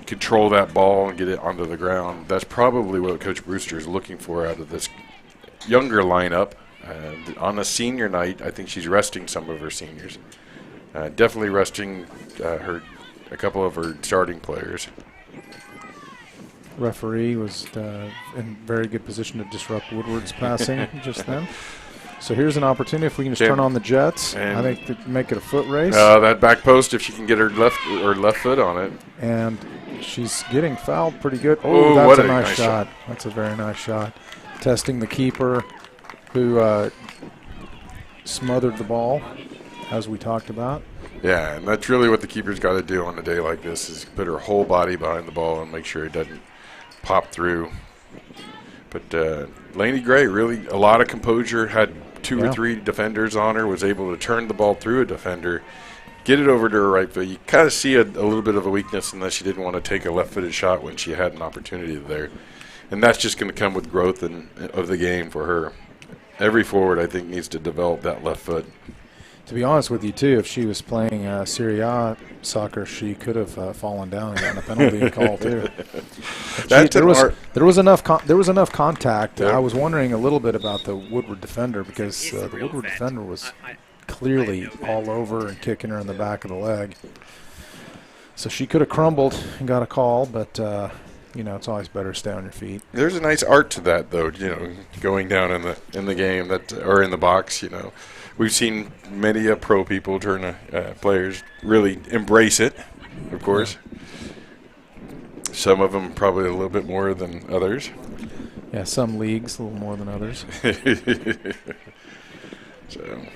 control that ball and get it onto the ground. That's probably what Coach Brewster is looking for out of this younger lineup. On a senior night, I think she's resting some of her seniors. Definitely resting a couple of her starting players. Referee was in very good position to disrupt Woodward's passing just then. So here's an opportunity if we can just turn on the Jets. I think to make it a foot race. That back post, if she can get her left foot on it. And she's getting fouled pretty good. Oh, that's a nice shot. That's a very nice shot. Testing the keeper who smothered the ball, as we talked about. Yeah, and that's really what the keeper's got to do on a day like this is put her whole body behind the ball and make sure it doesn't pop through. But Lainey Gray, really a lot of composure, had two or three defenders on her, was able to turn the ball through a defender, get it over to her right foot. You kind of see a little bit of a weakness in that she didn't want to take a left-footed shot when she had an opportunity there. And that's just going to come with growth of the game for her. Every forward, I think, needs to develop that left foot. To be honest with you, too, if she was playing Serie A soccer, she could have fallen down and gotten a penalty call, too. There was enough contact. Yep. I was wondering a little bit about the Woodward defender because the Woodward defender was clearly all over and kicking her in the back of the leg. So she could have crumbled and got a call, but it's always better to stay on your feet. There's a nice art to that, though. Going down in the game or in the box. We've seen many pro people players really embrace it. Of course, some of them probably a little bit more than others. Yeah, some leagues a little more than others. So,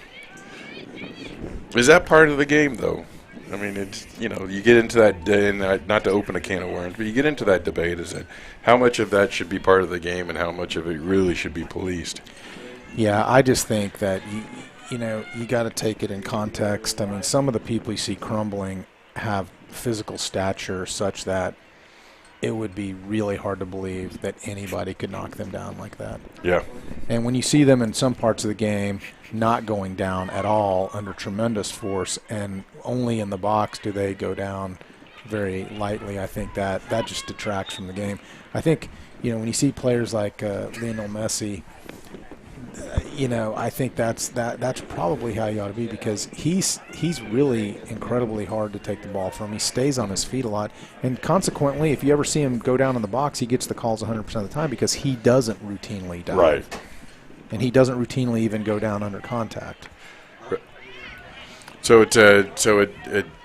is that part of the game, though? I mean, it's, you know, you get into that, and not to open a can of worms, but you get into that debate, is that how much of that should be part of the game and how much of it really should be policed? Yeah, I just think that, you know, you got to take it in context. I mean, some of the people you see crumbling have physical stature such that it would be really hard to believe that anybody could knock them down like that. Yeah. And when you see them in some parts of the game not going down at all under tremendous force and only in the box do they go down very lightly, I think that just detracts from the game. I think, you know, when you see players like Lionel Messi, you know, I think that's probably how you ought to be, because he's really incredibly hard to take the ball from. He stays on his feet a lot, and consequently, if you ever see him go down in the box, he gets the calls 100% of the time because he doesn't routinely dive. Right. And he doesn't routinely even go down under contact. So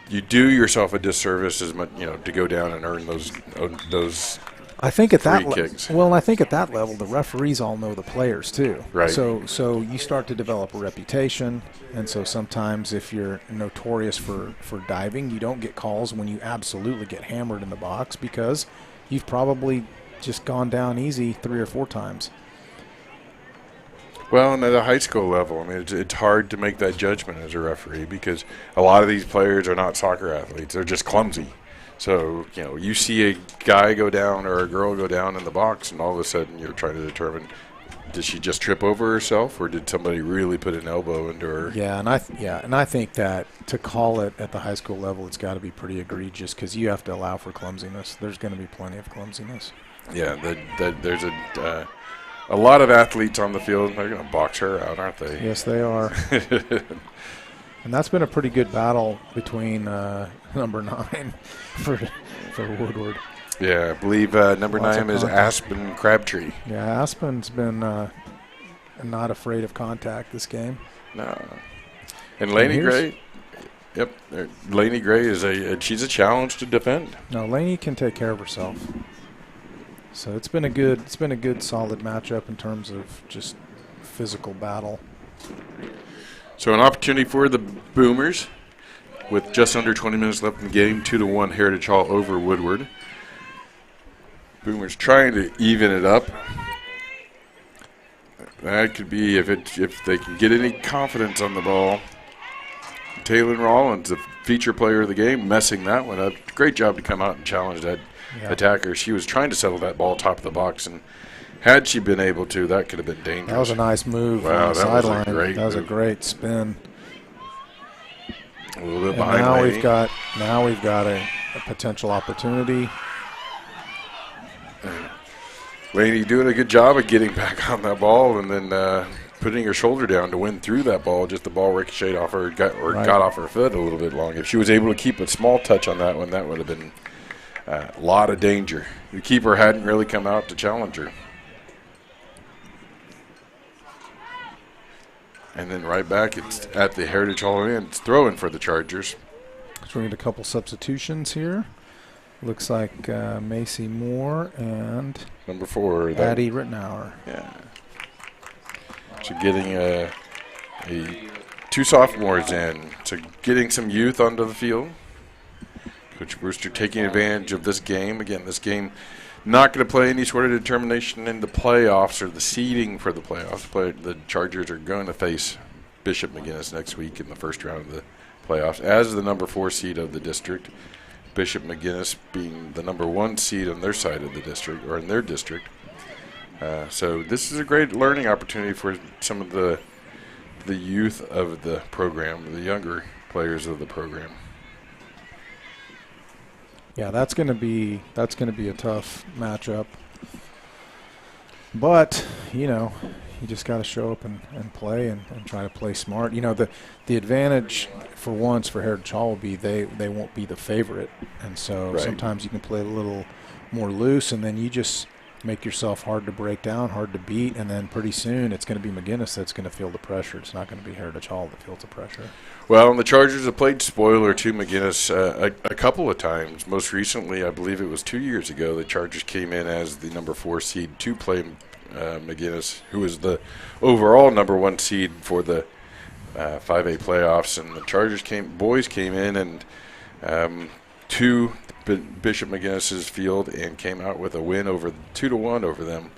you do yourself a disservice as much, you know, to go down and earn those. I think at that kicks. Well, I think at that level, the referees all know the players too. Right. So you start to develop a reputation, and so sometimes if you're notorious for diving, you don't get calls when you absolutely get hammered in the box because you've probably just gone down easy 3 or 4 times. Well, and at a high school level, I mean, it's hard to make that judgment as a referee because a lot of these players are not soccer athletes; they're just clumsy. So, you know, you see a guy go down or a girl go down in the box, and all of a sudden you're trying to determine, did she just trip over herself, or did somebody really put an elbow into her? Yeah, and I think that to call it at the high school level, it's got to be pretty egregious because you have to allow for clumsiness. There's going to be plenty of clumsiness. Yeah, there's a lot of athletes on the field. They're going to box her out, aren't they? Yes, they are. And that's been a pretty good battle between number 9 for Woodward. Yeah, I believe number 9 is Aspen Crabtree. Yeah, Aspen's been not afraid of contact this game. No. And Lainey Gray. Yep, Lainey Gray she's a challenge to defend. No, Lainey can take care of herself. So it's been a good solid matchup in terms of just physical battle. So an opportunity for the Boomers with just under 20 minutes left in the game, 2-1 Heritage Hall over Woodward. Boomers trying to even it up. That could be if they can get any confidence on the ball. Taylor Rollins, the feature player of the game, messing that one up. Great job to come out and challenge that attacker. She was trying to settle that ball top of the box, and had she been able to, that could have been dangerous. That was a nice move on the sideline. That was a great spin. A little bit and behind now we've got a potential opportunity. Lainey doing a good job of getting back on that ball and then putting her shoulder down to win through that ball. Just the ball ricocheted off her, got off her foot a little bit long. If she was able to keep a small touch on that one, that would have been a lot of danger. The keeper hadn't really come out to challenge her. And then right back, it's at the Heritage Hall end. It's throwing for the Chargers. So we get a couple substitutions here. Looks like Macy Moore and number 4, Addie Rittenauer. Yeah. So getting 2 sophomores in. So getting some youth onto the field. Coach Brewster taking advantage of this game. Again, this game not going to play any sort of determination in the playoffs or the seeding for the playoffs. The Chargers are going to face Bishop McGuinness next week in the first round of the playoffs as the number 4 seed of the district. Bishop McGuinness being the number 1 seed on their side of the district, or in their district. So this is a great learning opportunity for some of the youth of the program, the younger players of the program. Yeah, that's going to be a tough matchup. But, you know, you just got to show up and play and try to play smart. You know, the advantage for once for Heritage Hall will be they won't be the favorite. And so sometimes you can play a little more loose, and then you just make yourself hard to break down, hard to beat, and then pretty soon it's going to be McGuinness that's going to feel the pressure. It's not going to be Heritage Hall that feels the pressure. Well, and the Chargers have played spoiler to McGuinness a couple of times. Most recently, I believe it was 2 years ago, the Chargers came in as the number 4 seed to play McGuinness, who is the overall number 1 seed for the 5A playoffs. And the Chargers boys came in and to Bishop McGinnis's field and came out with a win over 2-1 over them,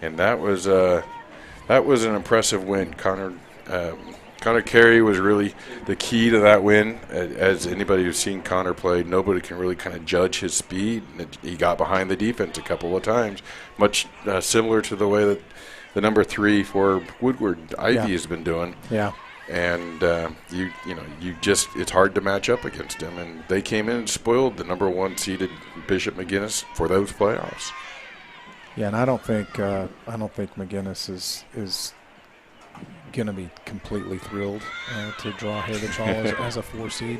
and that was an impressive win. Connor Carey was really the key to that win. As anybody who's seen Connor play, nobody can really kind of judge his speed. He got behind the defense a couple of times, much similar to the way that the number 3 for Woodward, Ivy, has been doing. Yeah. And it's hard to match up against him. And they came in and spoiled the number 1 seeded Bishop McGinnis for those playoffs. Yeah, and I don't think McGinnis is going to be completely thrilled to draw Heritage Hall as a 4 seed,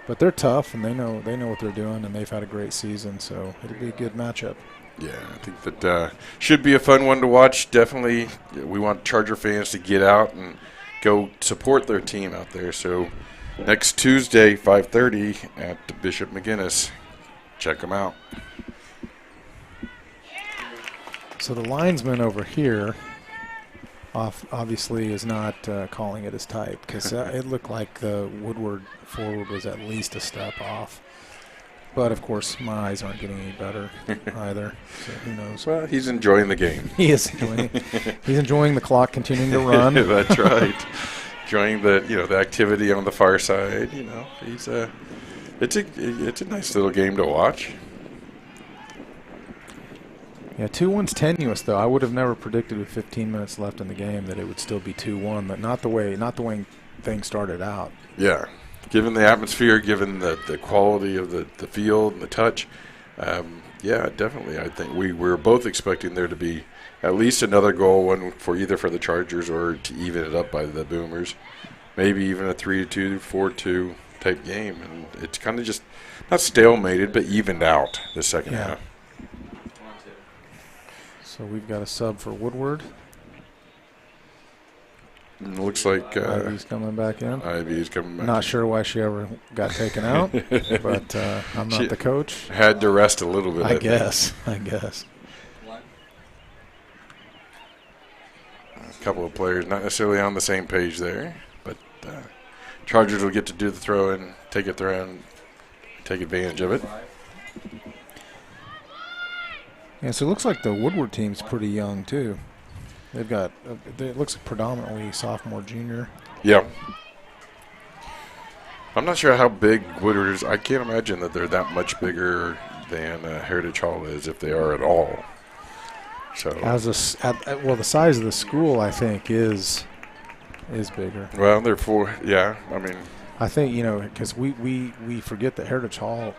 but they're tough and they know what they're doing, and they've had a great season, so it'll be a good matchup. Yeah, I think that should be a fun one to watch. Definitely, we want Charger fans to get out and go support their team out there. So next Tuesday, 5:30 at Bishop McGinnis. Check them out. So the linesman over here obviously is not calling it his type, because it looked like the Woodward forward was at least a step off. But, of course, my eyes aren't getting any better either, so who knows. Well, he's enjoying the game. He is enjoying it. He's enjoying the clock continuing to run. That's right. Enjoying the activity on the far side. He's it's a nice little game to watch. Yeah, 2-1's tenuous, though. I would have never predicted with 15 minutes left in the game that it would still be 2-1, but not the way things started out. Yeah. Given the atmosphere, given the quality of the field and the touch, yeah, definitely. I think we were both expecting there to be at least another goal, one for either for the Chargers or to even it up by the Boomers. Maybe even a 3-2, 4-2 type game. And it's kind of just not stalemated, but evened out the second half. So we've got a sub for Woodward. It looks like Ivy's coming back in. Ivy's coming back. Not sure why she ever got taken out, but I'm not the coach. Had to rest a little bit. I guess. A couple of players not necessarily on the same page there, but Chargers will get to do the throw and take it through and take advantage of it. Yeah, so it looks like the Woodward team's pretty young too. They've got it looks predominantly sophomore, junior. Yeah. I'm not sure how big Woodward is. I can't imagine that they're that much bigger than Heritage Hall is, if they are at all. So the size of the school, I think, is bigger. Well, they're 4. Yeah, I mean, I think because we forget that Heritage Hall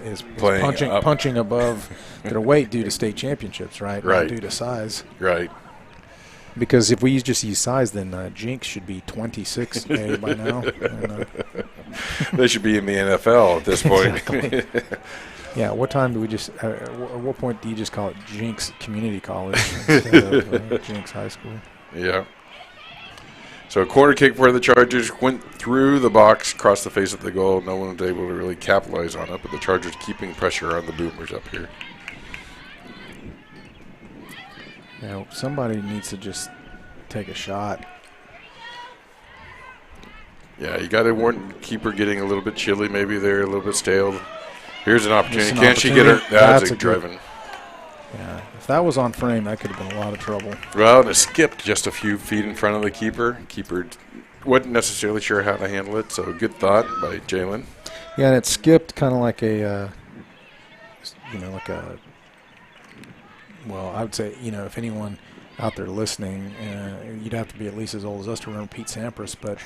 is playing punching above their weight due to state championships, right? Right. Not due to size. Right. Because if we just use size, then Jinx should be 26A by now. And, they should be in the NFL at this point. Exactly. Yeah. What time do we just? At what point do you just call it Jinx Community College instead of Jinx High School? Yeah. So a corner kick for the Chargers went through the box, across the face of the goal. No one was able to really capitalize on it, but the Chargers keeping pressure on the Boomers up here. Yeah, somebody needs to just take a shot. Yeah, you got to warn the keeper getting a little bit chilly, maybe they're a little bit stale. Here's an opportunity. Can she get her? That's a driving. Yeah, if that was on frame, that could have been a lot of trouble. Well, and it skipped just a few feet in front of the keeper. Keeper wasn't necessarily sure how to handle it, so good thought by Jalen. Yeah, and it skipped kind of like well, I would say, if anyone out there listening, you'd have to be at least as old as us to remember Pete Sampras. But,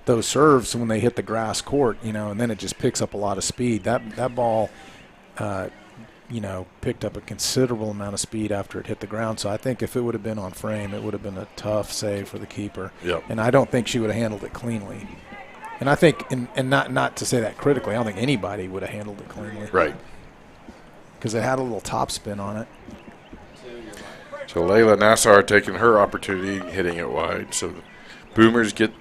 those serves when they hit the grass court, and then it just picks up a lot of speed. That ball, picked up a considerable amount of speed after it hit the ground. So I think if it would have been on frame, it would have been a tough save for the keeper. Yep. And I don't think she would have handled it cleanly. And I think, and not to say that critically, I don't think anybody would have handled it cleanly. Right. Because it had a little top spin on it. So Layla Nassar taking her opportunity, hitting it wide. So the Boomers get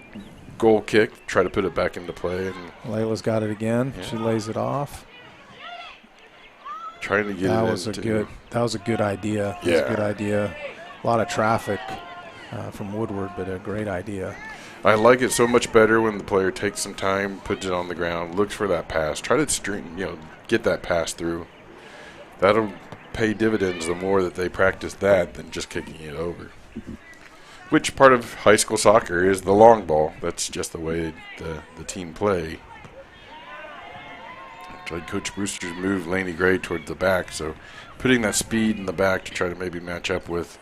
goal kick, try to put it back into play. And Layla's got it again. Yeah. She lays it off. Trying to get that was a good idea. Yeah. That was a good idea. A lot of traffic from Woodward, but a great idea. I like it so much better when the player takes some time, puts it on the ground, looks for that pass, try to get that pass through. That'll pay dividends the more that they practice that than just kicking it over. Which part of high school soccer is the long ball. That's just the way the team play. Tried Coach Brewster's move Laney Gray toward the back, so putting that speed in the back to try to maybe match up with.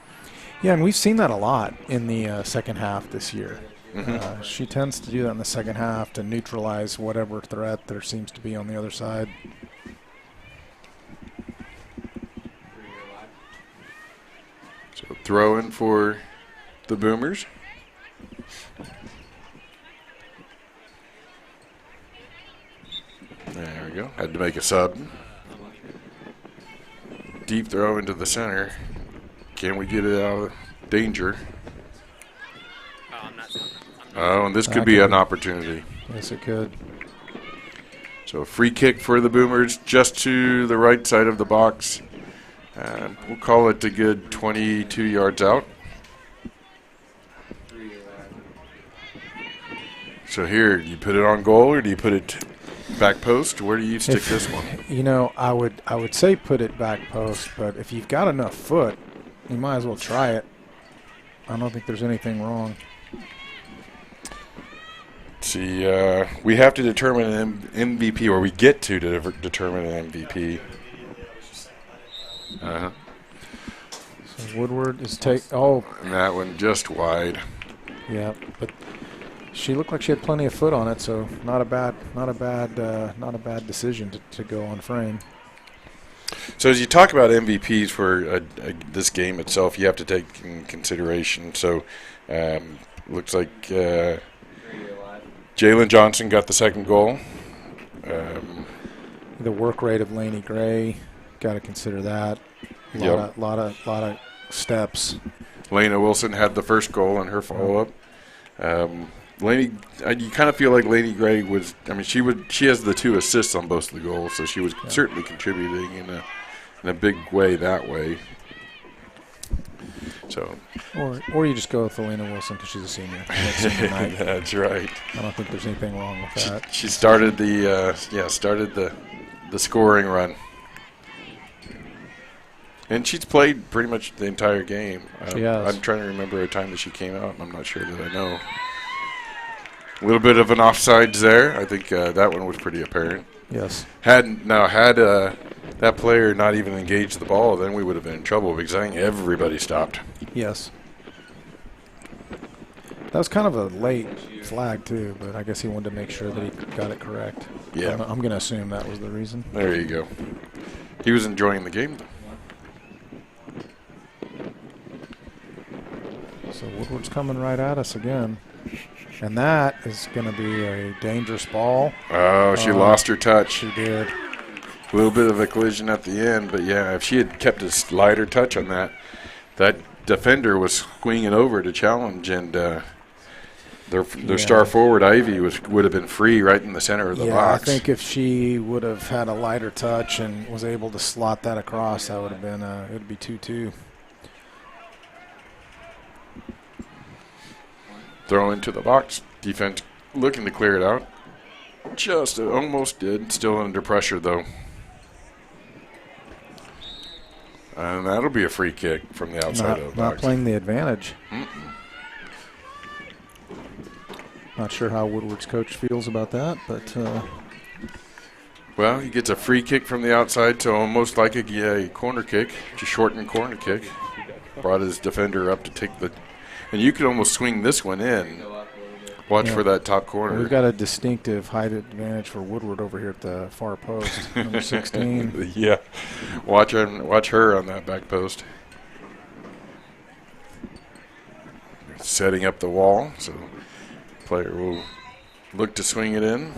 Yeah, and we've seen that a lot in the second half this year. Mm-hmm. She tends to do that in the second half to neutralize whatever threat there seems to be on the other side. So throw in for the Boomers. There we go. Had to make a sub. Deep throw into the center. Can we get it out of danger? Oh, and this could be an opportunity. Yes, it could. So a free kick for the Boomers just to the right side of the box. We'll call it a good 22 yards out. So here, do you put it on goal or do you put it back post? Where do you stick this one? You know, I would say put it back post, but if you've got enough foot, you might as well try it. I don't think there's anything wrong. See, we have to determine an MVP, or we get to determine an MVP. Uh-huh. So Woodward is and that one just wide. Yeah, but she looked like she had plenty of foot on it, so not a bad decision to go on frame. So as you talk about MVPs for this game itself, you have to take in consideration. So looks like Jalen Johnson got the second goal. The work rate of Laney Gray, got to consider that. A lot of steps. Lena Wilson had the first goal in her follow-up. Laney, you kind of feel like Laney Gray was. I mean, she has the 2 assists on both of the goals, so she was certainly contributing in a big way that way. So. Or you just go with Elena Wilson because she's a senior. That's right. I don't think there's anything wrong with that. She started the scoring run. And she's played pretty much the entire game. She has. I'm trying to remember a time that she came out, and I'm not sure that I know. A little bit of an offsides there. I think that one was pretty apparent. Yes. Had that player not even engaged the ball, then we would have been in trouble because I think everybody stopped. Yes. That was kind of a late flag, too, but I guess he wanted to make sure that he got it correct. Yeah. I'm going to assume that was the reason. There you go. He was enjoying the game, though. So Woodward's coming right at us again. And that is going to be a dangerous ball. Oh, she lost her touch. She did. A little bit of a collision at the end, but yeah, if she had kept a lighter touch on that defender was swinging over to challenge, and their star forward Ivy would have been free right in the center of the box. I think if she would have had a lighter touch and was able to slot that across, that would have been it would be 2-2. Throw into the box. Defense looking to clear it out. Just almost did. Still under pressure, though. And that'll be a free kick from the outside of the box. Not playing the advantage. Mm-mm. Not sure how Woodward's coach feels about that, but... Well, he gets a free kick from the outside, so almost like a corner kick. Just shortened corner kick. Brought his defender up to take the... And you could almost swing this one in. Watch for that top corner. We've got a distinctive height advantage for Woodward over here at the far post, number 16. Yeah. Watch her on that back post. Setting up the wall, so player will look to swing it in.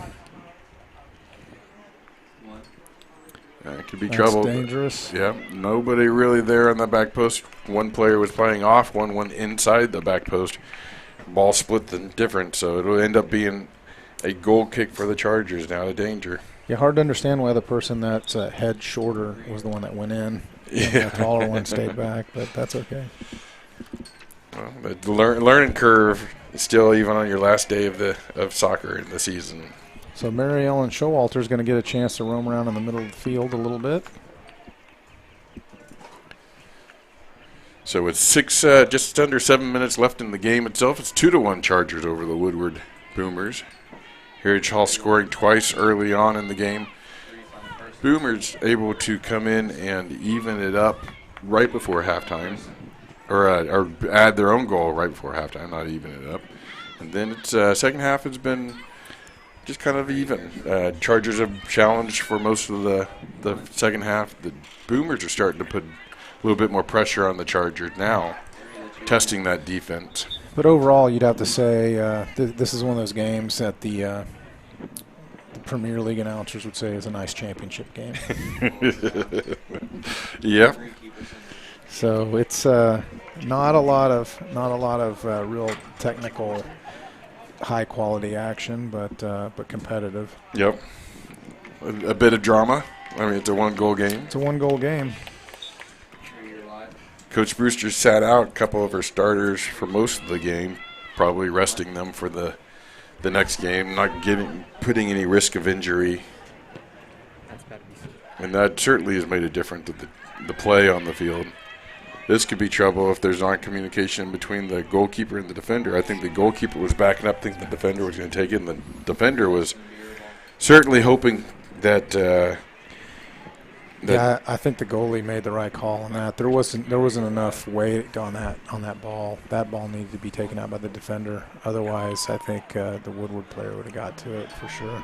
It could be trouble. That's dangerous. Yeah, nobody really there on the back post. One player was playing off, one went inside the back post. Ball split the difference, so it'll end up being a goal kick for the Chargers now to danger. Yeah, hard to understand why the person that's a head shorter was the one that went in. Yeah. The taller one stayed back, but that's okay. Well, the learning curve is still even on your last day of soccer in the season. So Mary Ellen Showalter is going to get a chance to roam around in the middle of the field a little bit. So with just under 7 minutes left in the game itself, it's 2-1 Chargers over the Woodward Boomers. Heritage Hall scoring twice early on in the game. Boomers able to come in and even it up right before halftime, or add their own goal right before halftime, not even it up. And then it's second half has been just kind of even. Chargers have challenged for most of the second half. The Boomers are starting to put a little bit more pressure on the Chargers now, testing that defense. But overall, you'd have to say this is one of those games that the Premier League announcers would say is a nice championship game. Yeah. So it's not a lot of real technical, high quality action, but competitive. Yep. A bit of drama. I mean, it's a 1-goal game. It's a 1-goal game. Coach Brewster sat out a couple of her starters for most of the game, probably resting them for the next game, not putting any risk of injury. And that certainly has made a difference to the play on the field. This could be trouble if there's not communication between the goalkeeper and the defender. I think the goalkeeper was backing up, thinking the defender was going to take it, and the defender was certainly hoping that yeah, I think the goalie made the right call on that. There wasn't enough weight on that ball. That ball needed to be taken out by the defender. Otherwise, I think the Woodward player would have got to it for sure.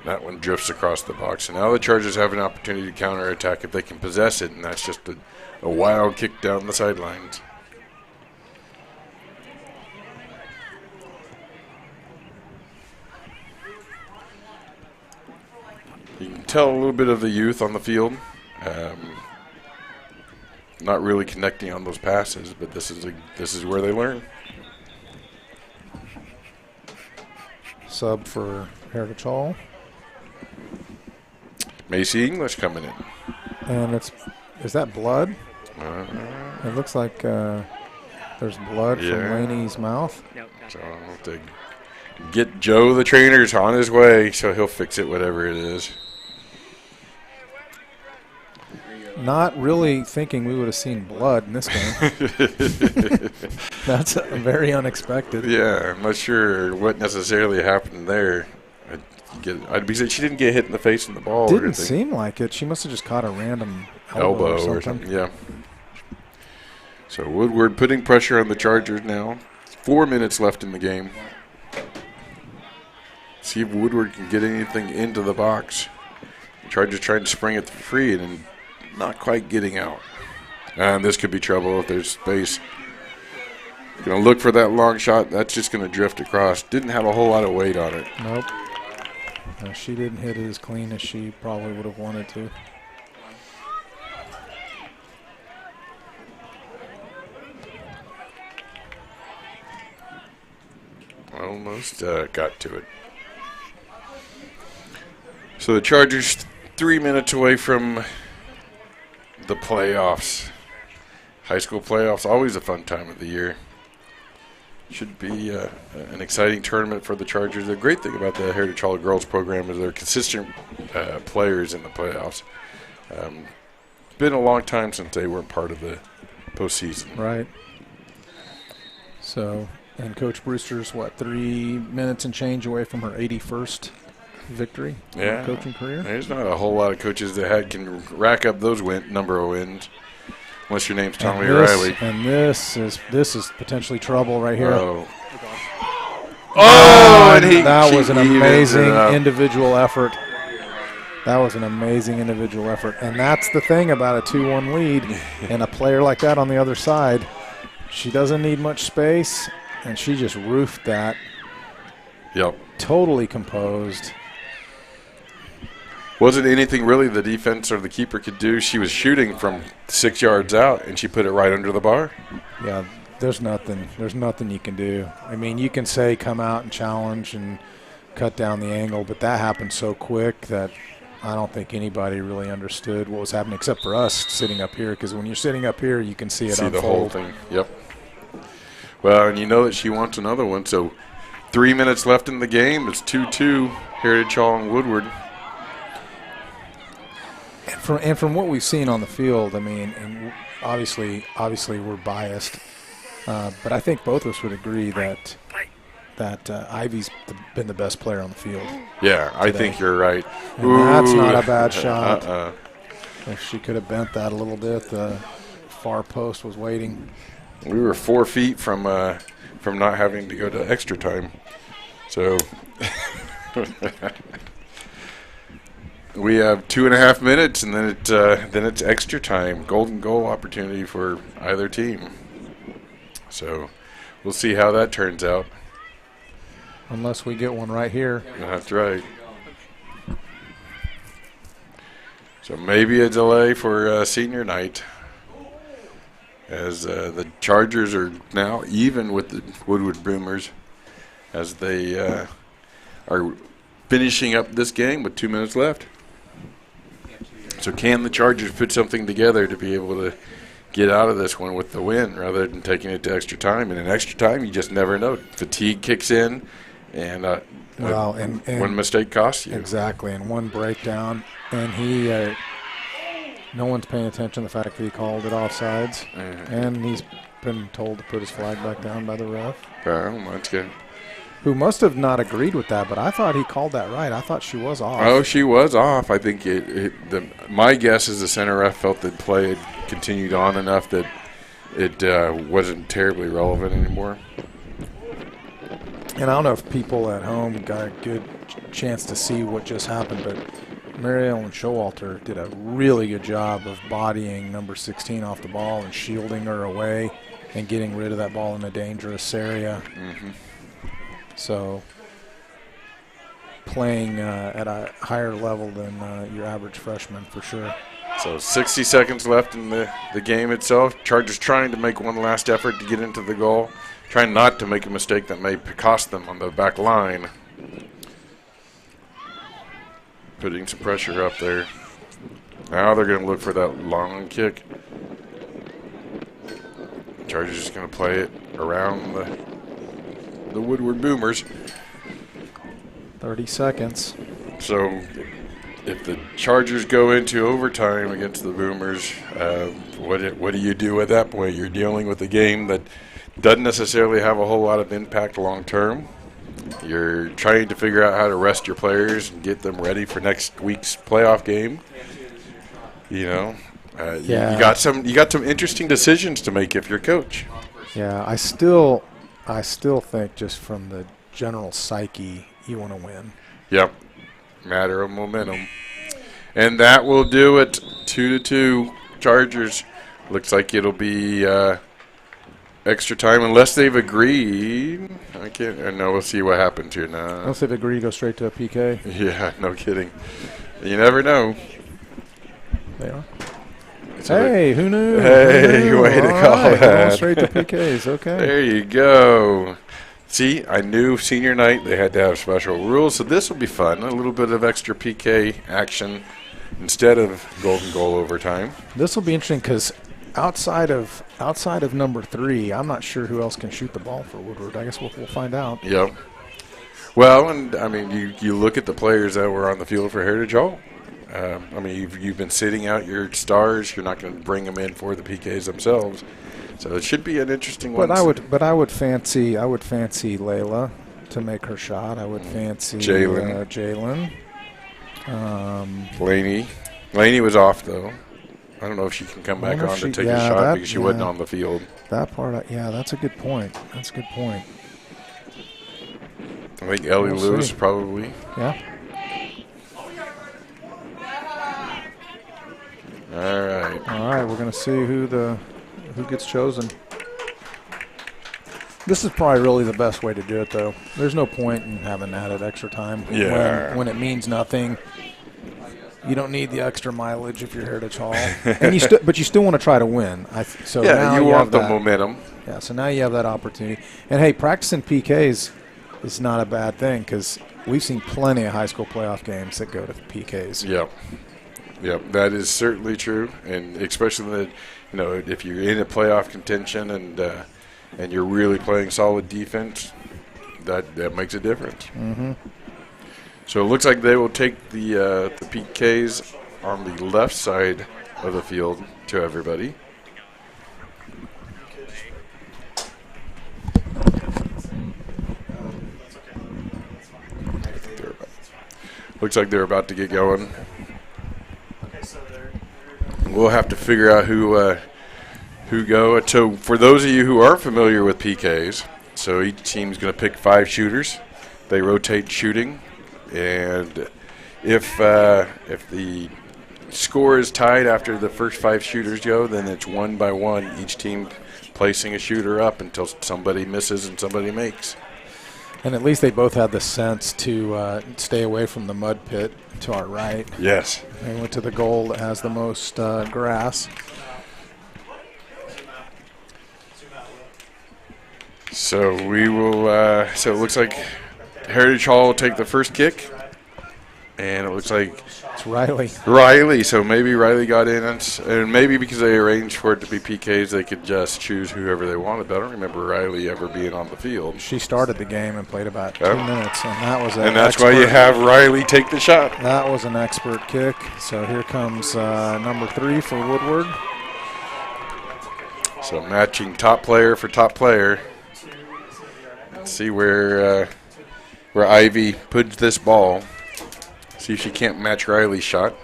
That one drifts across the box. And now the Chargers have an opportunity to counterattack if they can possess it, and that's just a wild kick down the sidelines. You can tell a little bit of the youth on the field. Not really connecting on those passes, but this is where they learn. Sub for Heritage Hall. Macy English coming in. And is that blood? It looks like there's blood from Laney's mouth. So I'll have to get Joe the trainer's on his way, so he'll fix it, whatever it is. Not really thinking we would have seen blood in this game. That's very unexpected. Yeah, I'm not sure what necessarily happened there. I'd be saying she didn't get hit in the face in the ball. Didn't seem like it. She must have just caught a random elbow or something. Yeah. So Woodward putting pressure on the Chargers now. 4 minutes left in the game. See if Woodward can get anything into the box. The Chargers trying to spring it free and not quite getting out. And this could be trouble if there's space. Going to look for that long shot. That's just going to drift across. Didn't have a whole lot of weight on it. Nope. She didn't hit it as clean as she probably would have wanted to. Almost got to it. So the Chargers 3 minutes away from the playoffs. High school playoffs, always a fun time of the year. Should be an exciting tournament for the Chargers. The great thing about the Heritage Hall Girls program is they're consistent players in the playoffs. Been a long time since they weren't part of the postseason. Right. So, and Coach Brewster's, 3 minutes and change away from her 81st victory in her coaching career? There's not a whole lot of coaches that can rack up those number of wins. Unless your name's Tommy Riley. And this is potentially trouble right here. That was an amazing individual effort. That was an amazing individual effort. And that's the thing about a 2-1 lead and a player like that on the other side. She doesn't need much space, and she just roofed that. Yep. Totally composed. Wasn't anything really the defense or the keeper could do. She was shooting from 6 yards out, and she put it right under the bar. Yeah, there's nothing you can do. I mean, you can say come out and challenge and cut down the angle, but that happened so quick that I don't think anybody really understood what was happening except for us sitting up here, because when you're sitting up here, you can see it unfold. The whole thing. Yep. Well, and you know that she wants another one. So 3 minutes left in the game. It's 2-2. Heritage Hall and Woodward. And from what we've seen on the field, I mean, and obviously we're biased, but I think both of us would agree that Ivy's been the best player on the field. Yeah, I think you're right. And that's not a bad shot. If she could have bent that a little bit, the far post was waiting. We were 4 feet from not having to go to extra time. So we have 2.5 minutes, and then it's extra time. Golden goal opportunity for either team. So we'll see how that turns out. Unless we get one right here. That's right. So maybe a delay for senior night, as the Chargers are now even with the Woodward Boomers as they are finishing up this game with 2 minutes left. So can the Chargers put something together to be able to get out of this one with the win rather than taking it to extra time? And in extra time, you just never know. Fatigue kicks in, and one mistake costs you. Exactly, and one breakdown. And no one's paying attention to the fact that he called it offsides. And he's been told to put his flag back down by the ref. Oh, that's good. Who must have not agreed with that, but I thought he called that right. I thought she was off. Oh, she was off. I think my guess is the center ref felt that play had continued on enough that it wasn't terribly relevant anymore. And I don't know if people at home got a good chance to see what just happened, but Mary Ellen Showalter did a really good job of bodying number 16 off the ball and shielding her away and getting rid of that ball in a dangerous area. Mm-hmm. So playing at a higher level than your average freshman for sure. So 60 seconds left in the game itself. Chargers trying to make one last effort to get into the goal, trying not to make a mistake that may cost them on the back line. Putting some pressure up there. Now they're going to look for that long kick. Chargers just going to play it around the Woodward Boomers. 30 seconds. So if the Chargers go into overtime against the Boomers, what do you do at that point? You're dealing with a game that doesn't necessarily have a whole lot of impact long term. You're trying to figure out how to rest your players and get them ready for next week's playoff game. You know, you got some interesting decisions to make if you're coach. Yeah, I still think just from the general psyche, you want to win. Yep, matter of momentum, and that will do it. 2-2, Chargers. Looks like it'll be extra time unless they've agreed. I can't. No, we'll see what happens here now. Unless they've agreed, go straight to a PK. Yeah, no kidding. You never know. They are. Hey, who knew? Hey, way to call that. Going straight to PKs, okay. There you go. See, I knew senior night they had to have special rules, so this will be fun. A little bit of extra PK action instead of golden goal overtime. This will be interesting because outside of number 3, I'm not sure who else can shoot the ball for Woodward. I guess we'll find out. Yep. Well, and I mean, you look at the players that were on the field for Heritage Hall. I mean, you've been sitting out your stars. You're not going to bring them in for the PKs themselves, so it should be an interesting one. But I would fancy Layla to make her shot. I would fancy Jalen. Laney was off though. I don't know if she can come back on to take a shot because she wasn't on the field. That part, that's a good point. That's a good point. I think Ellie Lewis probably. Yeah. All right, we're going to see who gets chosen. This is probably really the best way to do it, though. There's no point in having that at extra time. Yeah. When it means nothing. You don't need the extra mileage if you're Heritage Hall, and but you still want to try to win. Now you want the momentum. Yeah, so now you have that opportunity. And hey, practicing PKs is not a bad thing because we've seen plenty of high school playoff games that go to PKs. Yep, that is certainly true, and especially if you're in a playoff contention and and you're really playing solid defense, that makes a difference. Mm-hmm. So it looks like they will take the PKs on the left side of the field to everybody. Looks like they're about to get going. We'll have to figure out who go. So for those of you who aren't familiar with PKs, so each team's going to pick 5 shooters. They rotate shooting, and if the score is tied after the first 5 shooters go, then it's 1 by 1, each team placing a shooter up until somebody misses and somebody makes. And at least they both had the sense to stay away from the mud pit to our right. Yes. They went to the goal that has the most grass. So we will. So it looks like Heritage Hall will take the first kick, and it looks like it's Riley. Riley. So maybe Riley got in, and maybe because they arranged for it to be PKs, they could just choose whoever they wanted. But I don't remember Riley ever being on the field. She started the game and played about 2 minutes, and that was that's why you have Riley take the shot. That was an expert kick. So here comes number 3 for Woodward. So matching top player for top player. Let's see where Ivy puts this ball. See if she can't match Riley's shot.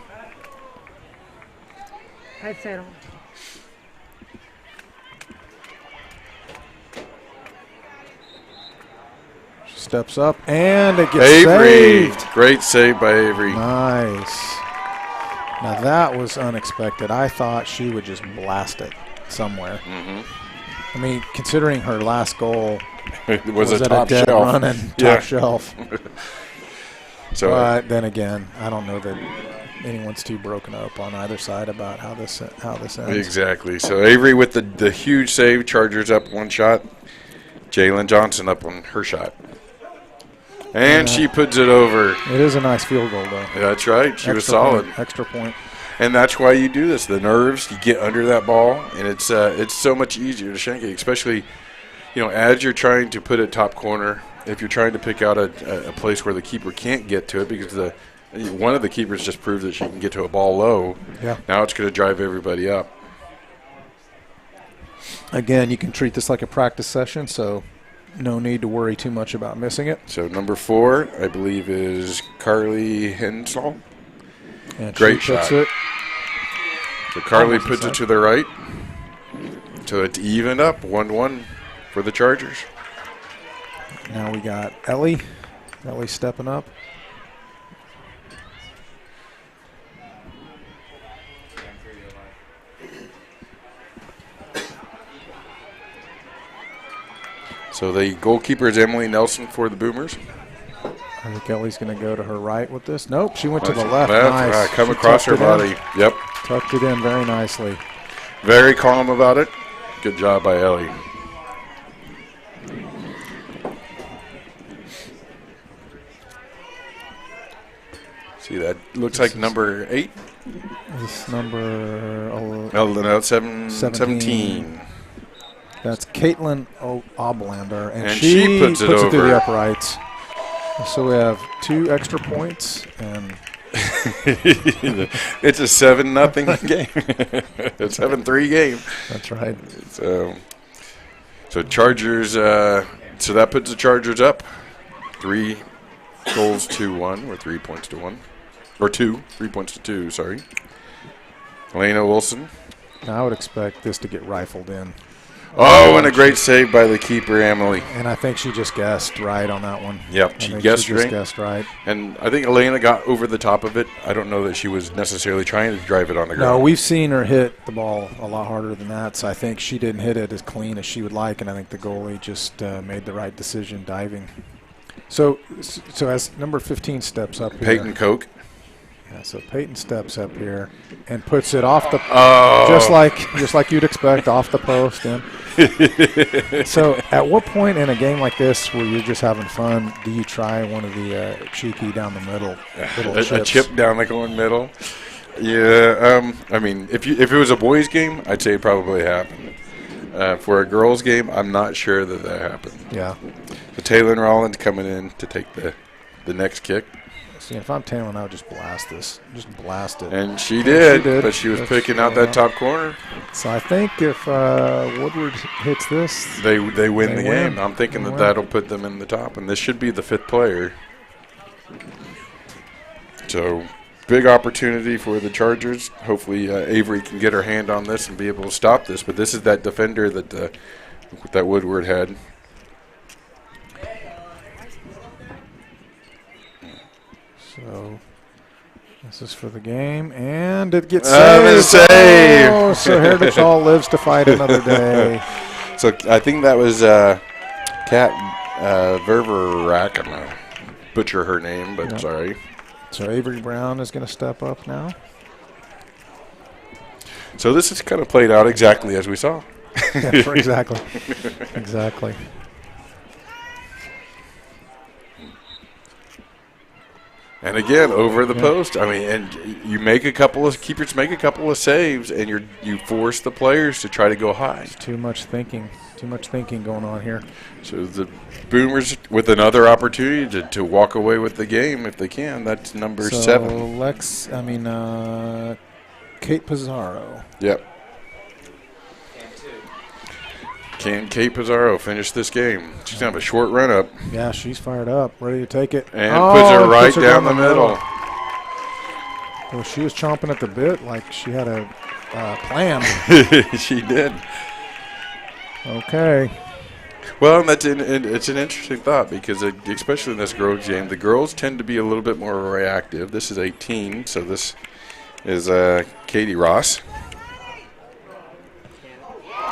She steps up, and it gets Avery. saved. Great save by Avery. Nice. Now that was unexpected. I thought she would just blast it somewhere. Mm-hmm. I mean, considering her last goal it was a at top a dead shelf. run and top shelf. So, but then again, I don't know that anyone's too broken up on either side about how this ends. Exactly. So Avery with the huge save. Chargers up 1 shot. Jalen Johnson up on her shot. And she puts it over. It is a nice field goal, though. Yeah, that's right. She was solid. Extra point. And that's why you do this. The nerves, you get under that ball, and it's so much easier to shank it, especially, as you're trying to put it top corner. If you're trying to pick out a place where the keeper can't get to it, because one of the keepers just proved that she can get to a ball low. Yeah. Now it's going to drive everybody up. Again, you can treat this like a practice session, so no need to worry too much about missing it. So number 4, I believe, is Carly Hensall. And great she puts shot. It so Carly puts it to the right. So it's evened up, 1-1 for the Chargers. Now we got Ellie. Ellie stepping up. So the goalkeeper is Emily Nelson for the Boomers. I think Ellie's going to go to her right with this. Nope, she went to the left. Nice. Come She across her tucked it body. in. Yep. Tucked it in very nicely. Very calm about it. Good job by Ellie. See, that looks like number 8. This number No, 17. That's Caitlin Oblander, and she puts it it over. through the uprights. So we have 2 extra points, and it's a 7-0 game. A 7-3 game. That's right. So Chargers. So that puts the Chargers up 3 goals to 1, or 3 points to 1, or 3 points to 2. Sorry. Elena Wilson. Now I would expect this to get rifled in. Oh, and a great save by the keeper, Emily. And I think she just guessed right on that one. Yep, she guessed right. And I think Elena got over the top of it. I don't know that she was necessarily trying to drive it on the ground. No, we've seen her hit the ball a lot harder than that, so I think she didn't hit it as clean as she would like, and I think the goalie just made the right decision diving. So as number 15 steps up here. Peyton Koch. Yeah, so Peyton steps up here and puts it off the just like you'd expect, off the post. And so at what point in a game like this where you're just having fun do you try one of the cheeky down the middle a chip down the going middle? Yeah, I mean, if it was a boys' game, I'd say it probably happened. For a girls' game, I'm not sure that happened. Yeah. The Taylor and Rollins coming in to take the next kick. See, if I'm Taylor, I would just blast this. Just blast it. And she did, but she was picking out that top corner. So I think if Woodward hits this, they win the game. I'm thinking that'll put them in the top, and this should be the 5th player. So big opportunity for the Chargers. Hopefully Avery can get her hand on this and be able to stop this. But this is that defender that Woodward had. So this is for the game, and it gets saved. Save. Oh, so Heritage Hall lives to fight another day. So I think that was Kat Ververak. I'm going to butcher her name, but sorry. So Avery Brown is going to step up now. So this is kind of played out exactly as we saw. Yeah, exactly. Exactly. And again, over the post. I mean, and you make keepers make a couple of saves, and you force the players to try to go high. It's too much thinking going on here. So the Boomers with another opportunity to walk away with the game if they can. That's number 7. Kate Pizarro. Yep. Can Kate Pizarro finish this game? She's going to have a short run up. Yeah, she's fired up, ready to take it. And puts her right down the middle. Well, she was chomping at the bit like she had a plan. She did. Okay. Well, it's an interesting thought because, especially in this girls' game, the girls tend to be a little bit more reactive. This is 18, so this is Katie Ross.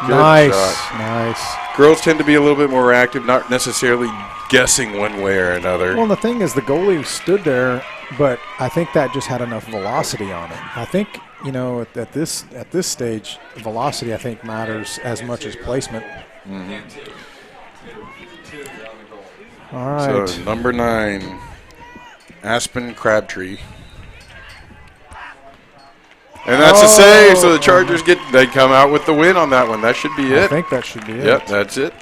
Nice. Girls tend to be a little bit more reactive, not necessarily guessing one way or another. Well, the thing is, the goalie stood there, but I think that just had enough velocity on it. I think, at this stage, velocity, I think, matters as much as placement. Mm-hmm. All right. So, number 9, Aspen Crabtree. And that's a save, so the Chargers they come out with the win on that one. That should be it. I think that should be it. Yep, that's it.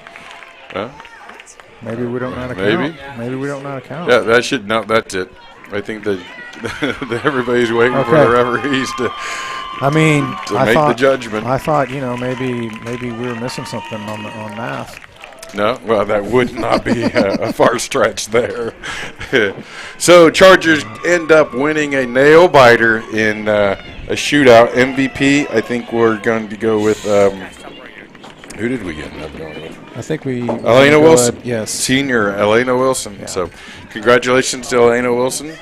Maybe we don't know how to count. Maybe we don't know how to count. Yeah, that's it. I think that everybody's waiting for the referees to make the judgment. I thought, maybe we were missing something on math. No, well, that would not be a far stretch there. So Chargers end up winning a nail biter in a shootout. MVP, I think we're going to go with who did we end up going with? I think we Elena Wilson. Yes, senior Elena Wilson. Yeah. So congratulations to Elena Wilson.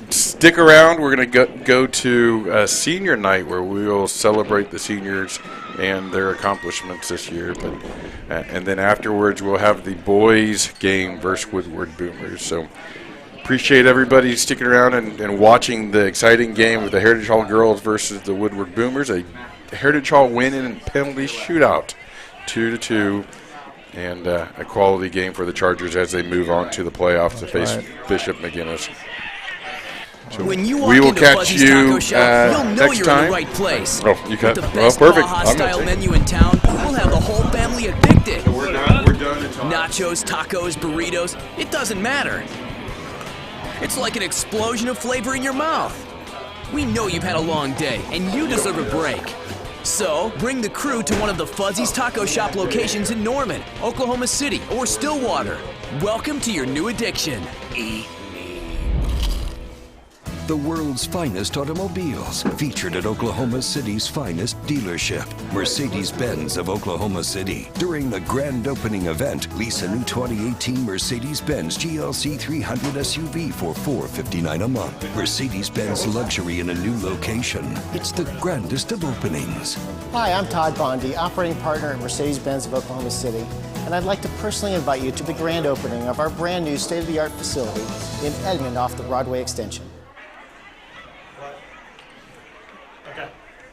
Stick around. We're going to go to senior night where we will celebrate the seniors and their accomplishments this year. But and then afterwards we'll have the boys game versus Woodward Boomers. So appreciate everybody sticking around and watching the exciting game with the Heritage Hall girls versus the Woodward Boomers. A Heritage Hall win in penalty shootout, 2-2. And a quality game for the Chargers as they move on to the playoffs to face Bishop McGinnis. So when you walk we will into catch Fuzzy's you Taco Shop, you'll know next you're time. in the right place. Oh, you got the best perfect. Baja-style menu in town. We'll have the whole family addicted. We're done. Nachos, tacos, burritos, it doesn't matter. It's like an explosion of flavor in your mouth. We know you've had a long day, and you deserve a break. So, bring the crew to one of the Fuzzy's Taco Shop locations in Norman, Oklahoma City, or Stillwater. Welcome to your new addiction. Eat me. The world's finest automobiles, featured at Oklahoma City's finest dealership, Mercedes-Benz of Oklahoma City. During the grand opening event, lease a new 2018 Mercedes-Benz GLC 300 SUV for $459 a month. Mercedes-Benz luxury in a new location. It's the grandest of openings. Hi, I'm Todd Bondy, operating partner at Mercedes-Benz of Oklahoma City, and I'd like to personally invite you to the grand opening of our brand new state-of-the-art facility in Edmond off the Broadway extension.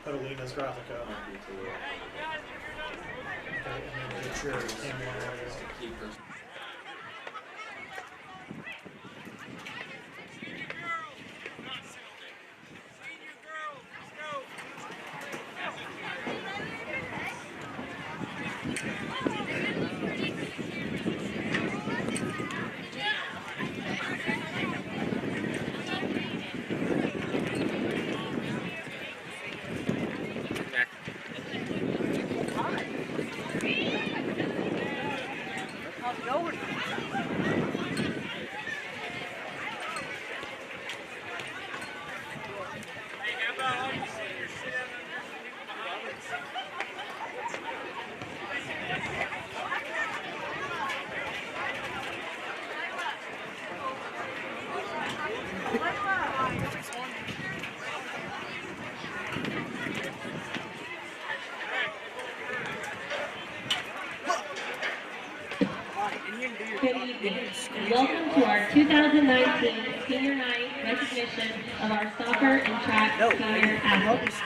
Carolina's Graphica. Okay, and then get your M1 evening, and welcome to our 2019 Senior Night recognition of our soccer and track senior athletes.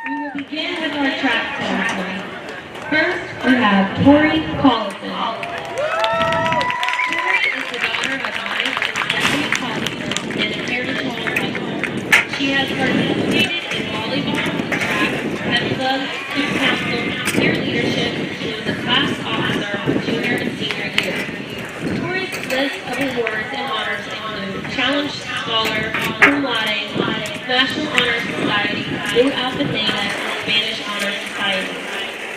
We will begin with our track ceremony. First, we have Tori Collison. Tori is the daughter of Mike and Stephanie Collison and a heritage hall. She has participated in volleyball, track, head club, student council, peer leadership, and is a class officer for junior and senior year. Tori's list of awards and honors include Challenge Scholar, Cum Laude, National Honor Society, Blue Alpha Theta, and Spanish Honor Society.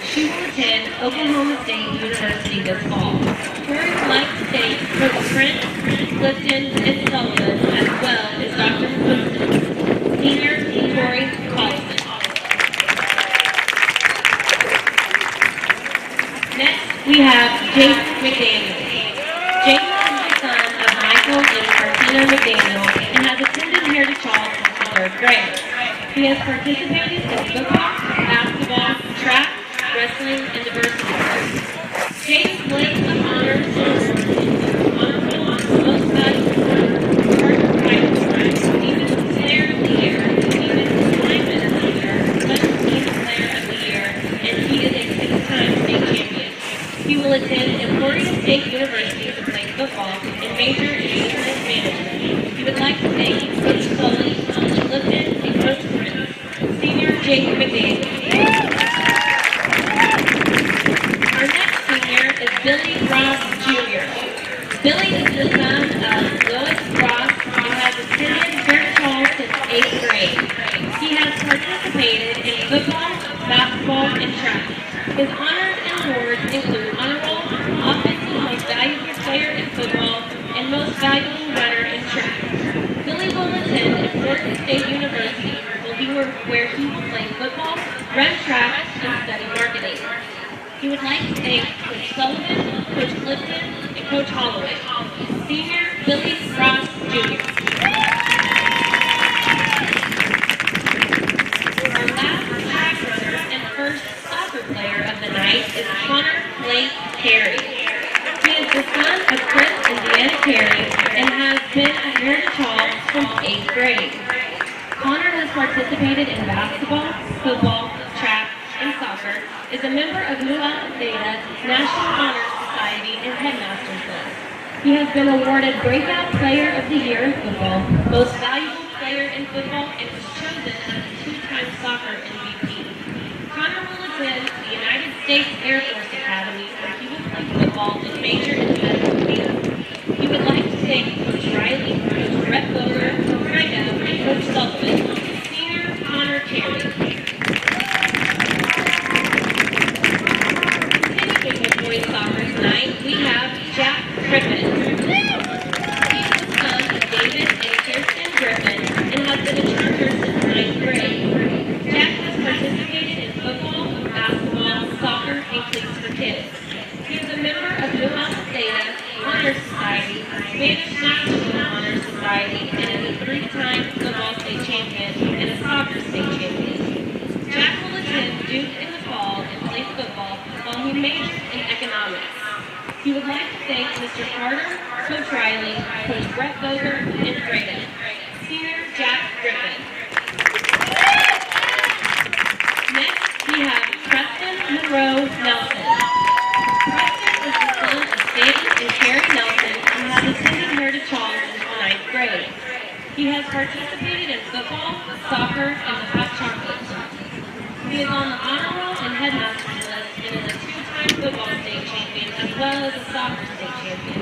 She will attend Oklahoma State University this fall. Tori would like to thank Coach Trent, Clifton, and Sullivan, as well as Dr. Winston. Senior Tori Collison. Next, we have Jason McDaniel. Jason is the son of Michael and Martina McDaniel and has attended Heritage Hall since the 3rd grade. He has participated in football, basketball, track, wrestling, and diversity sports. Jason's list of honors includes honorable, most valuable, charter prize, even player of the year, even lineman of the year, special teams player of the year, and he is a 6-time state champion. He will attend Emporia State University to play football and major in business management. He would like to thank Coach Sully, Coach Clifton, and Coach Prince. Senior Jacob McDaniel. Our next senior is Billy Ross Jr. Billy is the son of Lois Ross who has attended Heritage Hall since 8th grade. He has participated in football, basketball, and track. His honors and awards include Honor Roll, Offensive Most Valuable Player in Football, and Most Valuable Runner in Track. Billy will attend Florida State University, where he will play football, run track, and study marketing. He would like to thank Coach Sullivan, Coach Clifton, and Coach Holloway. Senior Billy Ross Jr. Our last track runner and first soccer player of the night is Connor Blake Carey. He is the son of Chris and Deanna Carey and has been at Heritage Hall since 8th grade. Connor has participated in basketball, football, track, and soccer, is a member of Blue Alpha Theta, National Honor Society, and Headmasters List. He has been awarded Breakout Player of the Year in football, Most Valuable Player in football, and was chosen as a 2-time soccer MVP. Connor will attend the United States Air Force Academy, where he will play football and major in medical field. He would like to thank Coach Riley, Coach Brett Boger, and Coach Sullivan. Senior Connor Carey. Continuing with boys soccer tonight, we have Jack Griffin. He is the son of David and Kirsten Griffin and has been a charter since 9th grade. Jack has participated in football, basketball, soccer, and cleats for kids. He is a member of Blue Alpha Theta, Honor Society, Spanish National Honor Society, and is a 3-time football state champion and a soccer state champion. Jack will attend Duke in the fall and play football while he majors in economics. He would like to thank Mr. Carter, Coach Riley, Coach Brett Boger, and Braden. Senior Jack Griffin. Next, we have Preston Monroe Nelson. Preston is the son of Stanton and Carrie Nelson who has attended Heritage Hall since 9th grade. He has participated in football, soccer, and the hot chocolate club. He is on the honor roll and headmasters list and is a 2-time football state champion as well as a soccer state champion.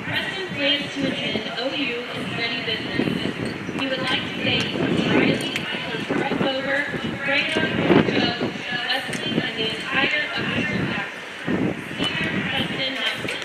Preston plans to attend OU and study business. He would like to thank Coach Riley, Coach Brett Boger, Brandon, Joe, Wesley, and the entire upper school faculty. Senior Preston Nelson.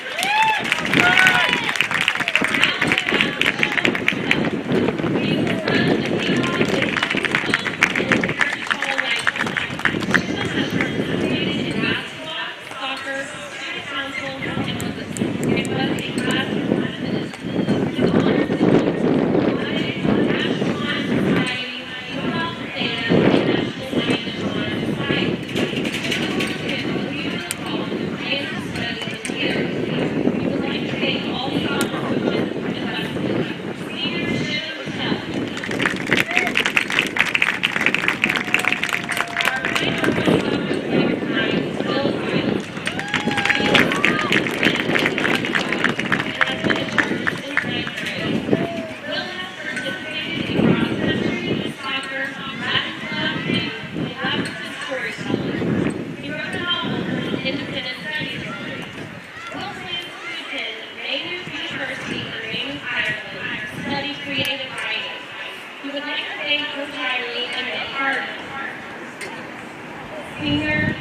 Senior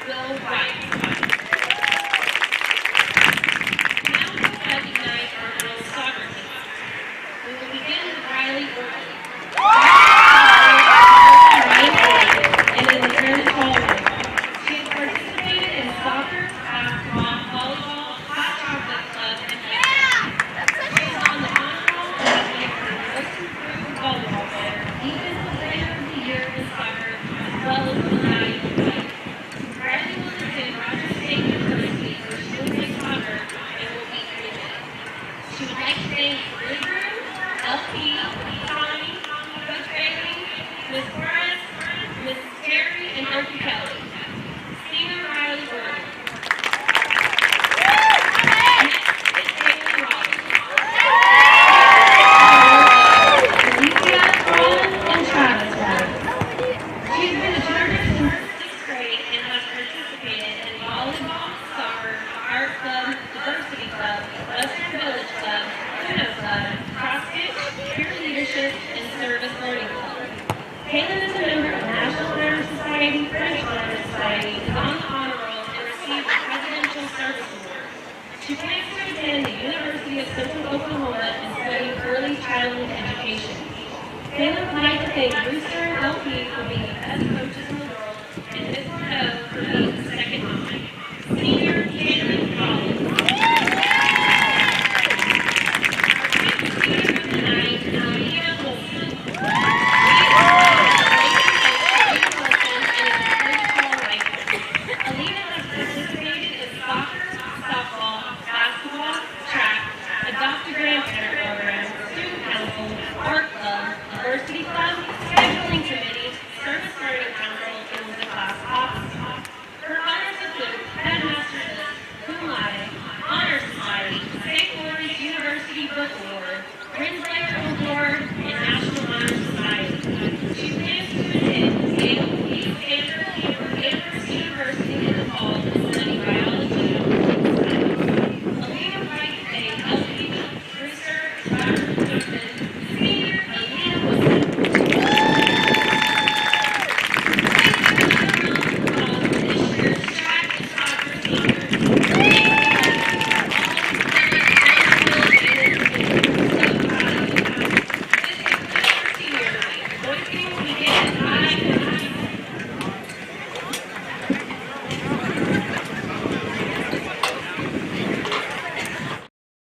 Will Wright. Now we'll recognize our girls' soccer team. We will begin with Riley Orton. And in the early childhood, she has participated in soccer, basketball, volleyball, hot chocolate club, and she is on the honor roll as the most improved volleyball player, defensive player of the year in soccer, as well as the night. Riley will attend Rogers State University, where she will play soccer and will be committed. She would like to thank Woodward, LP, Tommy, Coach Bailey, Ms. Forrest, Mrs. Terry, and Uncle Kelly. Senior Riley Gordon. Next is Taylor Rollins. Alicia Rollins and Travis Rollins. She has been a junior since 6th grade and has participated in volleyball, soccer, art club, diversity club, Western Village Club, Judo Club, CrossFit, peer leadership, and service learning club. Caitlin is a member of National Honor Society, French Honor Society, is on the honor roll, and received the Presidential Service Award. She plans to attend the University of Central Oklahoma and study early childhood education. Caitlin would like to thank Brewster and LP